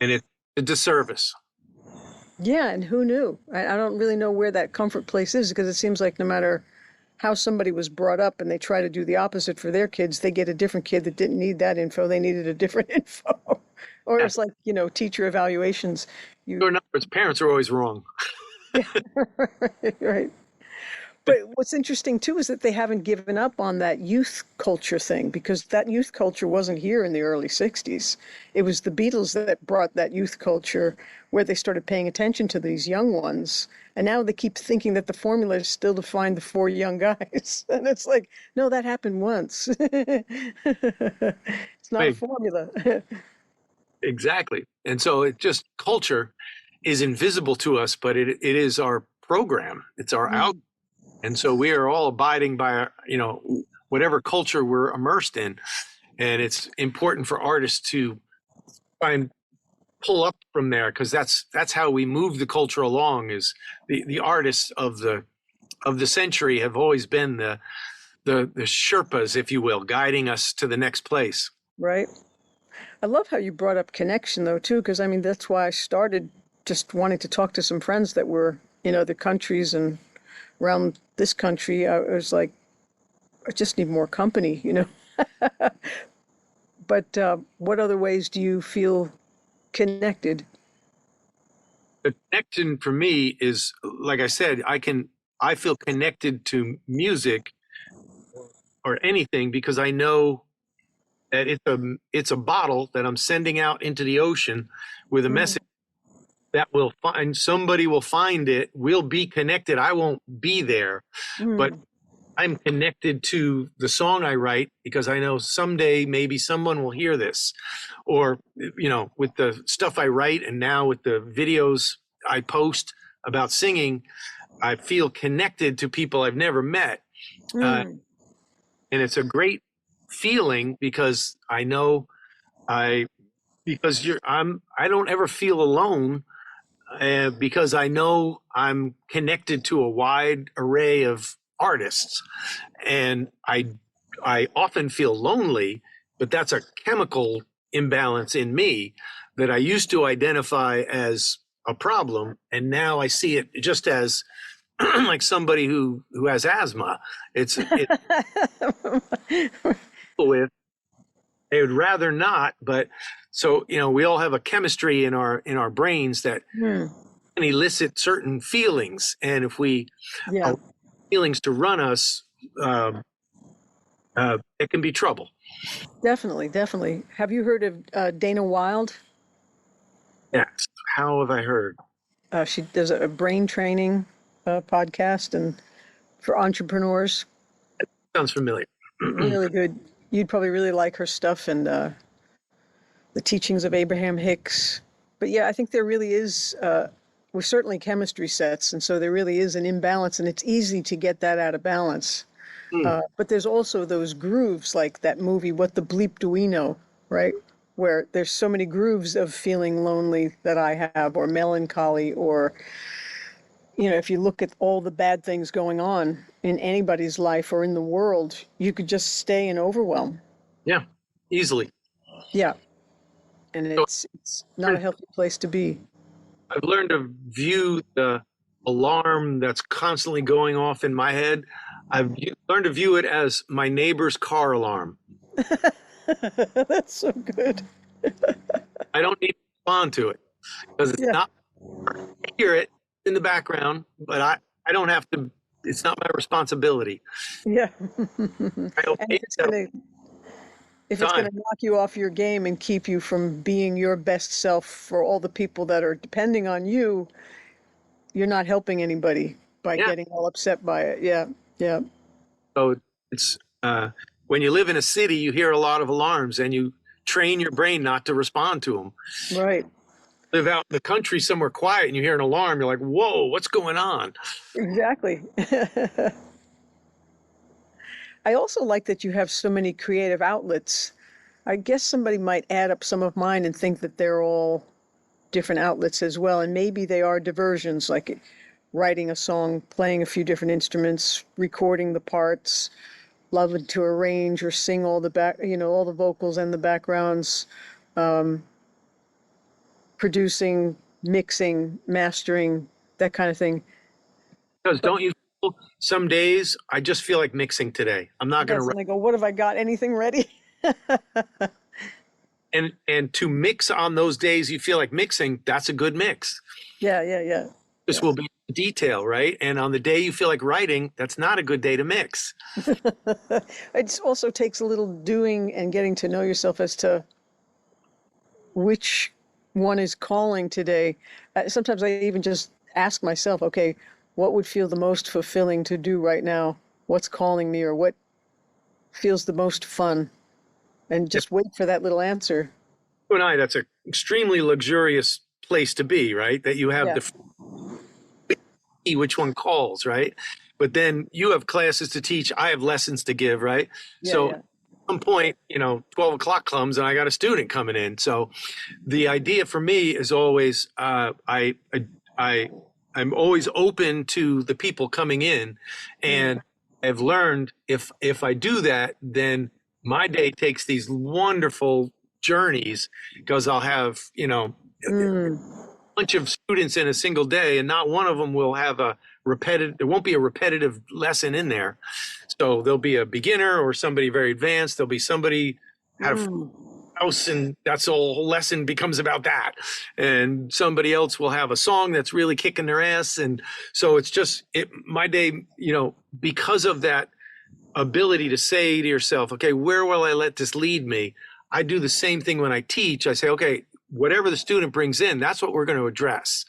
And it's a disservice. Yeah, and who knew? I don't really know where that comfort place is, because it seems like no matter how somebody was brought up and they try to do the opposite for their kids, they get a different kid that didn't need that info. They needed a different info. Or Yeah. it's like, teacher evaluations. Or in other words, parents are always wrong. Right. But what's interesting too is that they haven't given up on that youth culture thing, because that youth culture wasn't here in the early 60s. It was the Beatles that brought that youth culture, where they started paying attention to these young ones. And now they keep thinking that the formula is still to find the four young guys. And it's like, no, that happened once. It's not a Right. formula. Exactly. And so culture is invisible to us, but it is our program. It's our out. And so we are all abiding by, whatever culture we're immersed in. And it's important for artists to try and pull up from there, because that's how we move the culture along. Is the artists of the century have always been the Sherpas, if you will, guiding us to the next place. Right. I love how you brought up connection, though, too, because I mean, that's why I started just wanting to talk to some friends that were in other countries and around this country. I was like, I just need more company. But what other ways do you feel connected? The connection for me is, like I said, I feel connected to music or anything because I know that it's a bottle that I'm sending out into the ocean with a message that somebody will find it. We'll be connected. I won't be there, but I'm connected to the song I write because I know someday maybe someone will hear this. Or, with the stuff I write and now with the videos I post about singing, I feel connected to people I've never met. And it's a great feeling because I know I don't ever feel alone, because I know I'm connected to a wide array of artists, and I often feel lonely, but that's a chemical imbalance in me that I used to identify as a problem, and now I see it just as like somebody who has asthma. It's with they would rather not, but So, we all have a chemistry in our brains that Hmm. can elicit certain feelings. And if we Yeah, allow feelings to run us, um, it can be trouble. definitely, definitely. Have you heard of Dana Wilde? Yes. How have I heard? She does a brain training podcast and for entrepreneurs. Sounds familiar. Really good. You'd probably really like her stuff and the teachings of Abraham Hicks. But yeah, I think there really is. We're certainly chemistry sets, and so there really is an imbalance, and it's easy to get that out of balance. Mm. But there's also those grooves, like that movie, What the Bleep Do We Know, right? Where there's so many grooves of feeling lonely that I have, or melancholy, or, if you look at all the bad things going on in anybody's life or in the world, you could just stay in overwhelm. Yeah, easily. Yeah. And So it's not a healthy place to be. I've learned to view the alarm that's constantly going off in my head. Learned to view it as my neighbor's car alarm. That's so good. I don't need to respond to it because it's Yeah. not, I hear it in the background, but I don't have to, it's not my responsibility. Yeah. I And obey that if it's time. gonna knock you off your game and keep you from being your best self for all the people that are depending on you, you're not helping anybody by Yeah. getting all upset by it. Yeah. Yeah. So it's, when you live in a city, you hear a lot of alarms and you train your brain not to respond to them. Right. Live out in the country somewhere quiet and you hear an alarm, you're like, whoa, what's going on? Exactly. I also like that you have so many creative outlets. I guess somebody might add up some of mine and think that they're all different outlets as well. And maybe they are diversions, like writing a song, playing a few different instruments, recording the parts, loving to arrange or sing all the all the vocals and the backgrounds, producing, mixing, mastering, that kind of thing. Because But don't you feel some days I just feel like mixing today. I'm not going yes, to and I go, what have I got? Anything ready? and to mix on those days you feel like mixing, that's a good mix. Yeah, yeah, yeah. This Yeah. will be detail, right? And on the day you feel like writing, that's not a good day to mix. It also takes a little doing and getting to know yourself as to which one is calling today. Sometimes I even just ask myself, okay, what would feel the most fulfilling to do right now? What's calling me, or what feels the most fun? And If just wait for that little answer. you and I, that's an extremely luxurious place to be, right? That you have Yeah, the which one calls, right? But then you have classes to teach, I have lessons to give, right? yeah, So at yeah. some point, 12 o'clock comes and I got a student coming in. So the idea for me is always I I'm always open to the people coming in, Mm, and I've learned if I do that, then my day takes these wonderful journeys because I'll have mm, bunch of students in a single day, and not one of them will have a repetitive. There won't be a repetitive lesson in there. So there'll be a beginner or somebody very advanced. There'll be somebody how to mm. house, and that's the whole lesson becomes about that. And somebody else will have a song that's really kicking their ass, and so it's just my day. Because of that ability to say to yourself, okay, where will I let this lead me? I do the same thing when I teach. I say, okay, whatever the student brings in, that's what we're going to address.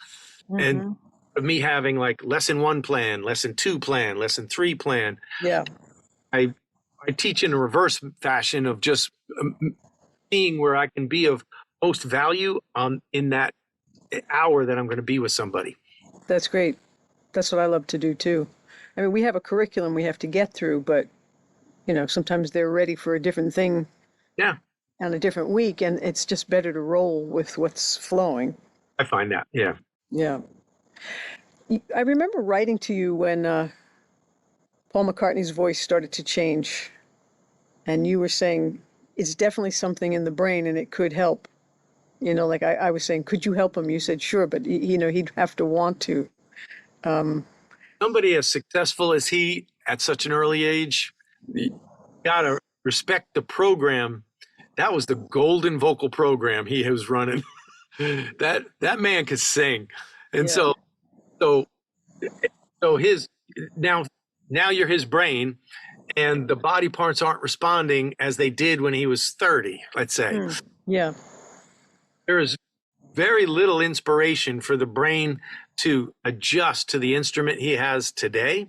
And Hmm. of me having like lesson one plan, lesson two plan, lesson three plan, Yeah, I I teach in a reverse fashion of just seeing where I can be of most value in that hour that I'm going to be with somebody. that's great. That's what I love to do too. I mean, we have a curriculum we have to get through, but sometimes they're ready for a different thing Yeah, on a different week, and it's just better to roll with what's flowing. I find that. Yeah. Yeah. I remember writing to you when Paul McCartney's voice started to change, and you were saying it's definitely something in the brain and it could help. Like I was saying, could you help him? You said, sure, but he'd have to want to. Um, Somebody as successful as he at such an early age, you gotta respect the program that was the golden vocal program he was running. That man could sing. And Yeah. so his now you're his brain, and the body parts aren't responding as they did when he was 30, let's say. Yeah. There is very little inspiration for the brain to adjust to the instrument he has today.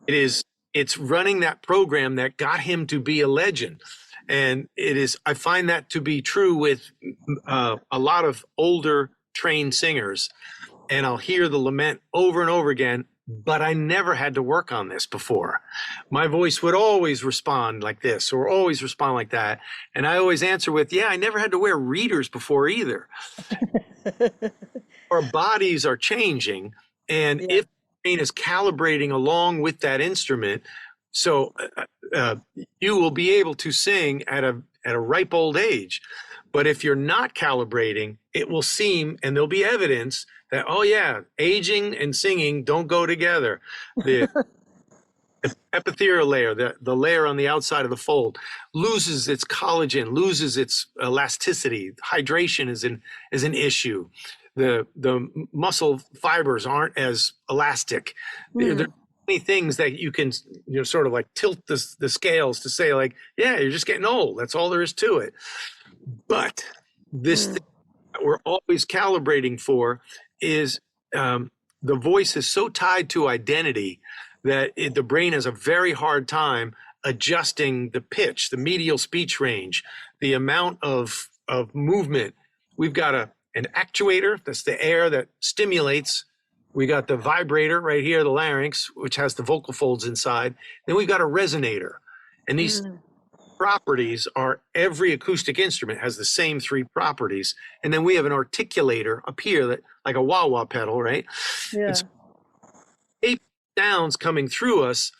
It's running that program that got him to be a legend. And I find that to be true with a lot of older trained singers. And I'll hear the lament over and over again, but I never had to work on this before. My voice would always respond like this or always respond like that. And I always answer with, yeah, I never had to wear readers before either. Our bodies are changing. And if the brain is calibrating along with that instrument, so you will be able to sing at a ripe old age. But if you're not calibrating, it will seem, and there'll be evidence that, oh yeah, aging and singing don't go together. The epithelial layer, the layer on the outside of the fold, loses its collagen, loses its elasticity. Hydration is an issue. The muscle fibers aren't as elastic. There are many things that you can sort of like tilt the scales to say like, yeah, you're just getting old. That's all there is to it. But this thing that we're always calibrating for is the voice is so tied to identity that the brain has a very hard time adjusting the pitch, the medial speech range, the amount of movement. We've got an actuator, that's the air that stimulates. We got the vibrator right here, the larynx, which has the vocal folds inside. Then we've got a resonator. And these properties are, every acoustic instrument has the same three properties. And then we have an articulator up here, that like a wah-wah pedal, right? Yeah. It's 8 sounds coming through us,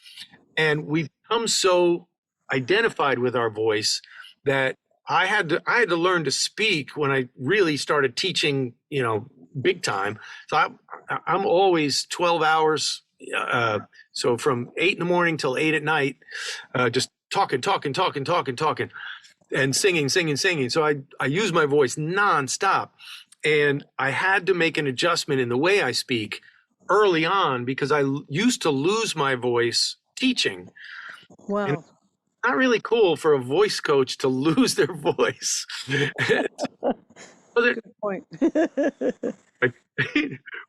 and we've become so identified with our voice that I had to learn to speak when I really started teaching, big time. So I'm always 12 hours. So from 8 in the morning till 8 at night, just talking, and singing. So I use my voice nonstop, and I had to make an adjustment in the way I speak early on because I used to lose my voice teaching. Wow. And not really cool for a voice coach to lose their voice. Good point.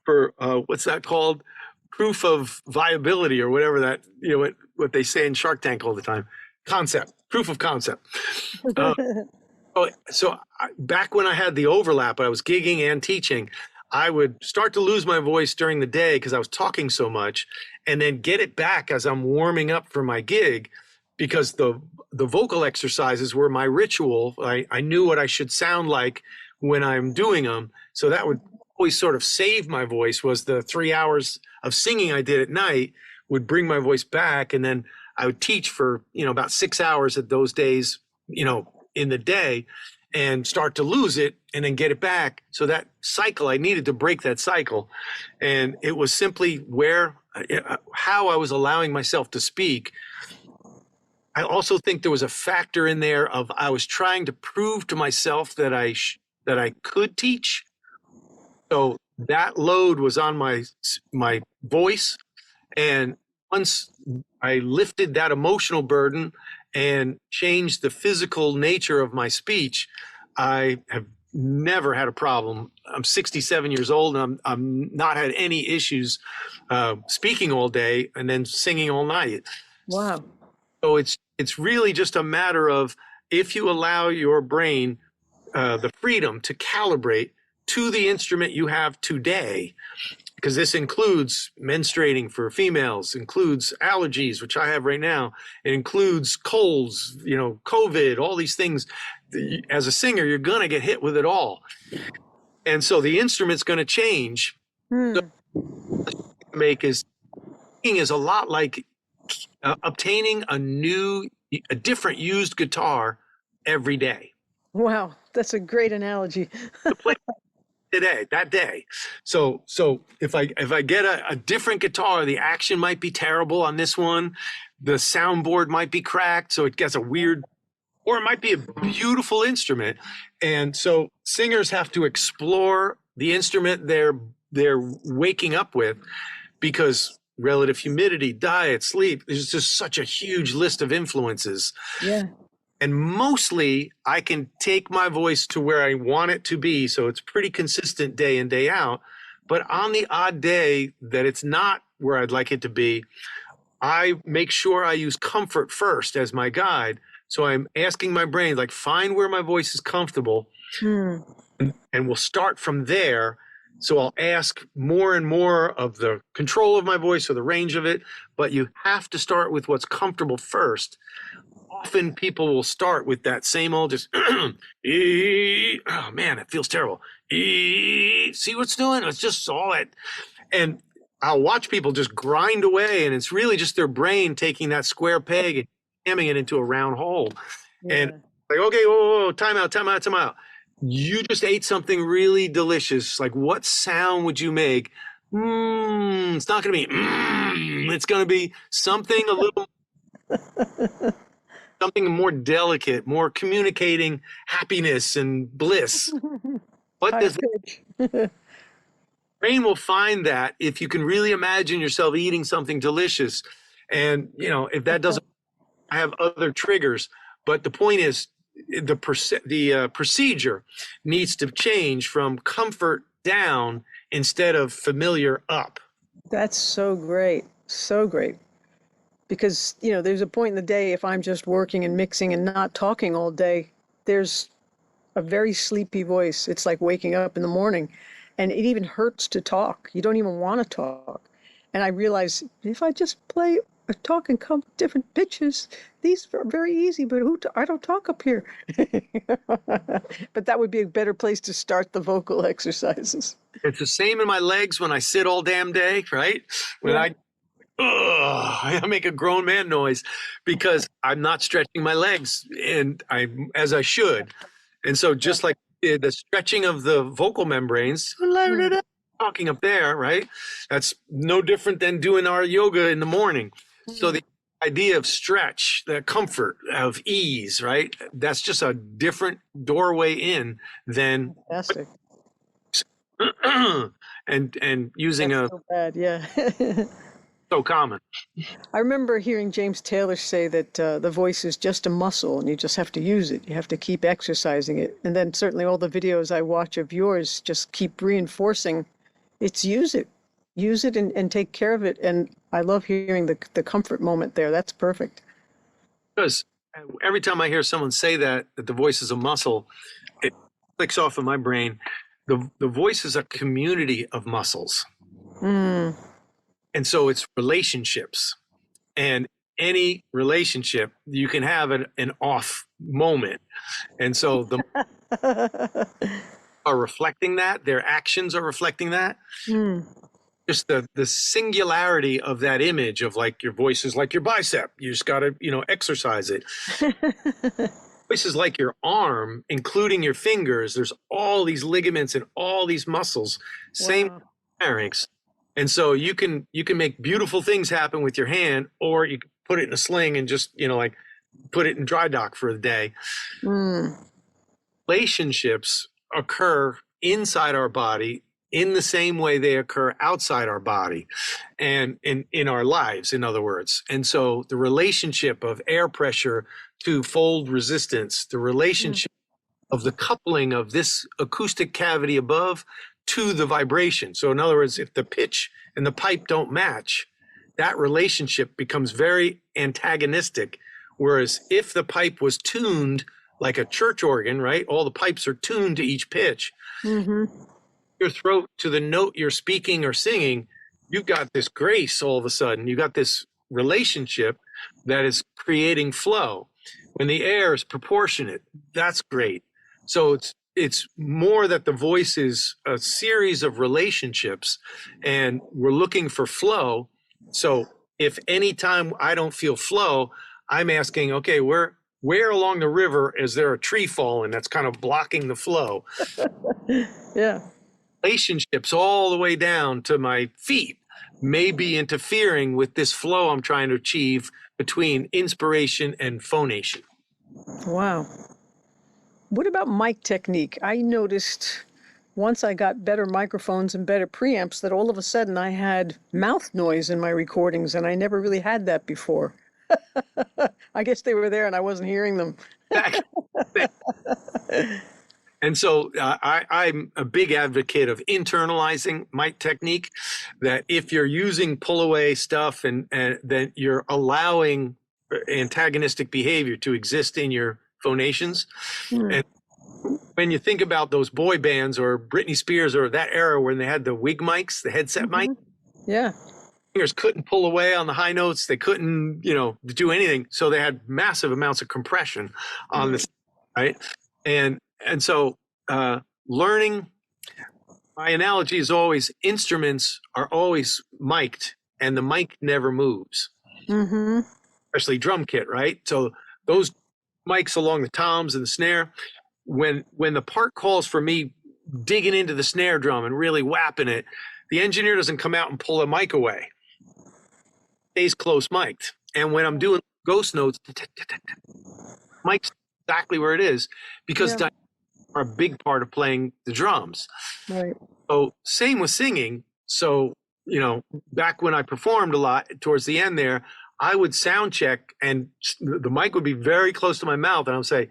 For what's that called? Proof of viability or whatever that, what they say in Shark Tank all the time. Proof of concept. So back when I had the overlap, I was gigging and teaching, I would start to lose my voice during the day because I was talking so much, and then get it back as I'm warming up for my gig, because the vocal exercises were my ritual. I knew what I should sound like when I'm doing them. So that would always sort of save my voice, was the 3 hours of singing I did at night would bring my voice back. And then I would teach for, about 6 hours at those days, in the day, and start to lose it and then get it back. So that cycle, I needed to break that cycle. And it was simply how I was allowing myself to speak. I also think there was a factor in there of I was trying to prove to myself that I could teach. So that load was on my voice. And once I lifted that emotional burden and changed the physical nature of my speech, I have never had a problem. I'm 67 years old, and I'm not had any issues speaking all day and then singing all night. Wow. So it's really just a matter of, if you allow your brain the freedom to calibrate to the instrument you have today, because this includes menstruating for females, includes allergies, which I have right now. It includes colds, COVID, all these things. As a singer, you're going to get hit with it all. And so the instrument's going to change. So singing is a lot like obtaining a different used guitar every day. Wow, that's a great analogy. To play that day. So if I get a different guitar, the action might be terrible on this one. The soundboard might be cracked, so it gets a weird or it might be a beautiful instrument. And so singers have to explore the instrument they're waking up with, because relative humidity, diet, sleep, there's just such a huge list of influences. Yeah. And mostly I can take my voice to where I want it to be. So it's pretty consistent day in, day out. But on the odd day that it's not where I'd like it to be, I make sure I use comfort first as my guide. So I'm asking my brain, like, find where my voice is comfortable, and we'll start from there. So I'll ask more and more of the control of my voice or the range of it, but you have to start with what's comfortable first. Often people will start with that same old just, oh man, it feels terrible. See what's doing? It's just all that. And I'll watch people just grind away, and it's really just their brain taking that square peg and jamming it into a round hole. Yeah. And like, okay, whoa, time out. You just ate something really delicious. Like, what sound would you make? It's not going to be, it's going to be something a little, something more delicate, more communicating happiness and bliss. What does the brain will find that if you can really imagine yourself eating something delicious. And, you know, if that doesn't, I have other triggers. But the point is, the procedure needs to change from comfort down instead of familiar up. That's so great. So great. Because, you know, there's a point in the day, if I'm just working and mixing and not talking all day, there's a very sleepy voice. It's like waking up in the morning, and it even hurts to talk. You don't even want to talk. And I realize if I just play or talk and come different pitches, these are very easy, but I don't talk up here. But that would be a better place to start the vocal exercises. It's the same in my legs when I sit all damn day, right? When I make a grown man noise because I'm not stretching my legs as I should. And so just like the stretching of the vocal membranes, talking up there, right? That's no different than doing our yoga in the morning. So the idea of stretch, the comfort of ease, right? That's just a different doorway in than Fantastic. and using That's so bad, yeah. so common. I remember hearing James Taylor say that the voice is just a muscle and you just have to use it. You have to keep exercising it. And then certainly all the videos I watch of yours just keep reinforcing it's use it. Use it and take care of it. And I love hearing the comfort moment there. That's perfect. Because every time I hear someone say that the voice is a muscle, it clicks off in my brain. The voice is a community of muscles. And so it's relationships. And any relationship, you can have an off moment. And so the are reflecting that, their actions are reflecting that. Just the singularity of that image of like your voice is like your bicep. You just got to, exercise it. Voice is like your arm, including your fingers. There's all these ligaments and all these muscles, same pharynx. And so you can make beautiful things happen with your hand, or you can put it in a sling and just, like put it in dry dock for a day. Relationships occur inside our body in the same way they occur outside our body and in our lives, in other words. And so the relationship of air pressure to fold resistance, the relationship of the coupling of this acoustic cavity above to the vibration. So in other words, if the pitch and the pipe don't match, that relationship becomes very antagonistic. Whereas if the pipe was tuned like a church organ, right? All the pipes are tuned to each pitch. Your throat to the note you're speaking or singing, you've got this grace all of a sudden. You got this relationship that is creating flow. When the air is proportionate, that's great. So it's more that the voice is a series of relationships, and we're looking for flow. So if any time I don't feel flow, I'm asking, okay, where along the river is there a tree falling that's kind of blocking the flow? Yeah. Relationships all the way down to my feet may be interfering with this flow I'm trying to achieve between inspiration and phonation. Wow. What about mic technique? I noticed once I got better microphones and better preamps that all of a sudden I had mouth noise in my recordings, and I never really had that before. I guess they were there and I wasn't hearing them. Back. And so I'm a big advocate of internalizing mic technique, that if you're using pull away stuff and then you're allowing antagonistic behavior to exist in your phonations. And when you think about those boy bands or Britney Spears or that era when they had the wig mics, the headset mic, Yeah. singers couldn't pull away on the high notes. They couldn't, do anything. So they had massive amounts of compression on this, right? And so learning, my analogy is always instruments are always mic'd and the mic never moves, especially drum kit, right? So those mics along the toms and the snare, when the part calls for me digging into the snare drum and really whapping it, the engineer doesn't come out and pull a mic away. It stays close mic'd. And when I'm doing ghost notes, mic's exactly where it is, because are a big part of playing the drums. Right. So same with singing. So, back when I performed a lot towards the end there, I would sound check and the mic would be very close to my mouth. And I'll say,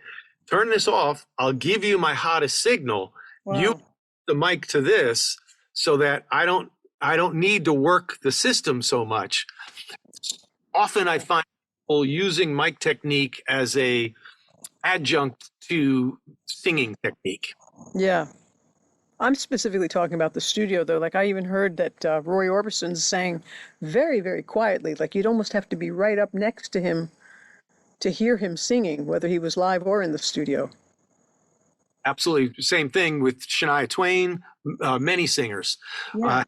turn this off. I'll give you my hottest signal. Wow. You the mic to this so that I don't need to work the system so much. Often I find people using mic technique as a adjunct to singing technique. Yeah. I'm specifically talking about the studio, though. Like, I even heard that Roy Orbison sang very, very quietly. Like, you'd almost have to be right up next to him to hear him singing, whether he was live or in the studio. Absolutely. Same thing with Shania Twain, many singers. Yeah.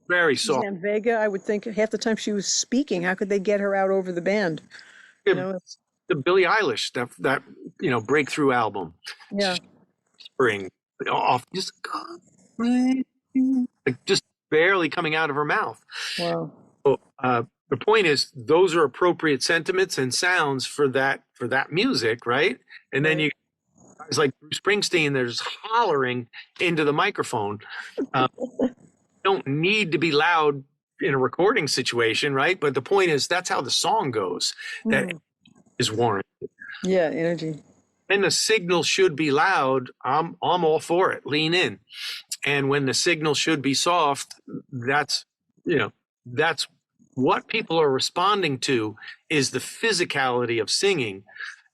Very soft. Suzanne Vega, I would think half the time she was speaking, how could they get her out over the band? The Billie Eilish, that breakthrough album. Yeah. Spring off, just barely coming out of her mouth. Wow. So, the point is, those are appropriate sentiments and sounds for that music, right? And then you guys like Bruce Springsteen, there's hollering into the microphone. Don't need to be loud in a recording situation, right? But the point is, that's how the song goes. That is warranted. Yeah, energy. And the signal should be loud. I'm all for it. Lean in. And when the signal should be soft, that's what people are responding to is the physicality of singing,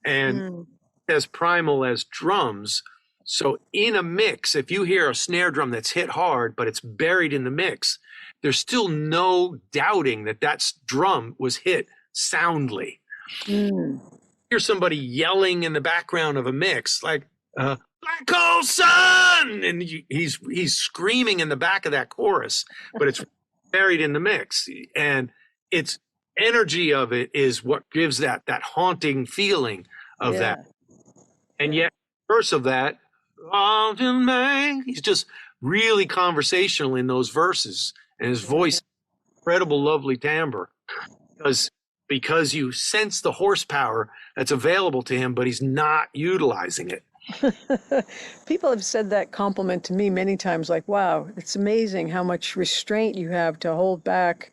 and as primal as drums. So in a mix, if you hear a snare drum that's hit hard, but it's buried in the mix, there's still no doubting that drum was hit soundly. Hear somebody yelling in the background of a mix, like "Black Hole Sun," and he's screaming in the back of that chorus, but it's buried in the mix, and its energy of it is what gives that haunting feeling of that. And yet, verse of that, he's just really conversational in those verses, and his voice, incredible, lovely timbre, because you sense the horsepower that's available to him, but he's not utilizing it. People have said that compliment to me many times, like, wow, it's amazing how much restraint you have to hold back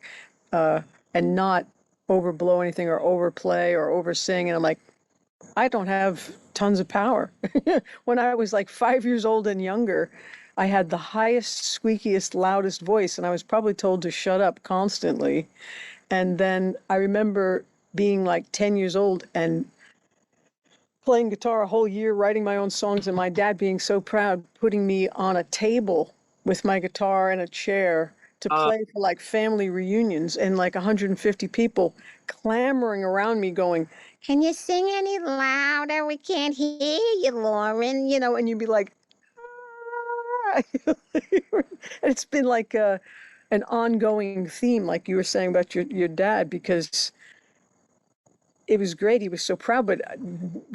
and not overblow anything or overplay or oversing. And I'm like, I don't have tons of power. When I was like 5 years old and younger, I had the highest, squeakiest, loudest voice, and I was probably told to shut up constantly. And then I remember being like 10 years old and playing guitar a whole year, writing my own songs, and my dad being so proud, putting me on a table with my guitar and a chair to play for like family reunions, and like 150 people clamoring around me going, "Can you sing any louder? We can't hear you, Lauren." And you'd be like, ah. It's been like an ongoing theme, like you were saying about your dad, because it was great. He was so proud, but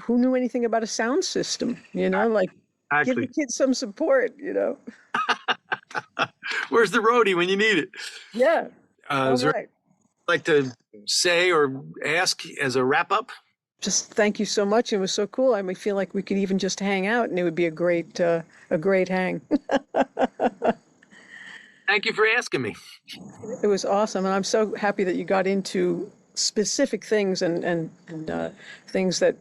who knew anything about a sound system? Like, give the kids some support. Where's the roadie when you need it? Yeah. Is there like to say or ask as a wrap up? just thank you so much. It was so cool. I feel like we could even just hang out, and it would be a great hang. Thank you for asking me. It was awesome, and I'm so happy that you got into specific things and things that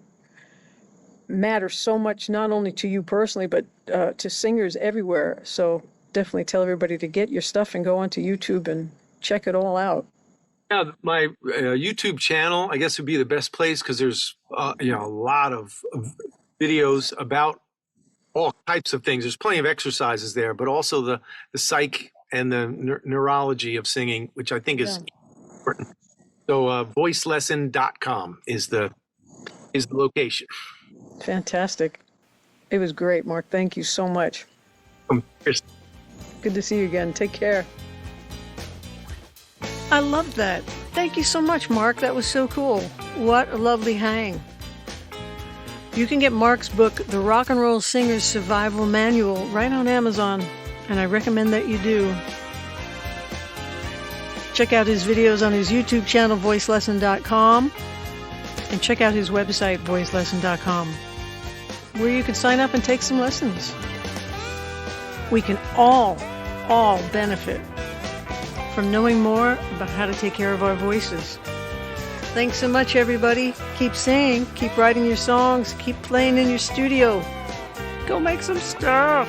matter so much, not only to you personally, but to singers everywhere. So definitely tell everybody to get your stuff and go onto YouTube and check it all out. Yeah, my YouTube channel, I guess, would be the best place because there's a lot of videos about all types of things. There's plenty of exercises there, but also the psych and the neurology of singing, which I think is important. So voicelesson.com is the location. Fantastic. It was great, Mark. Thank you so much. Cheers. Good to see you again. Take care. I loved that. Thank you so much, Mark. That was so cool. What a lovely hang. You can get Mark's book, The Rock and Roll Singer's Survival Manual, right on Amazon, and I recommend that you do. Check out his videos on his YouTube channel, voicelesson.com, and check out his website, voicelesson.com, where you can sign up and take some lessons. We can all benefit from knowing more about how to take care of our voices. Thanks so much, everybody. Keep singing, keep writing your songs, keep playing in your studio. Go make some stuff.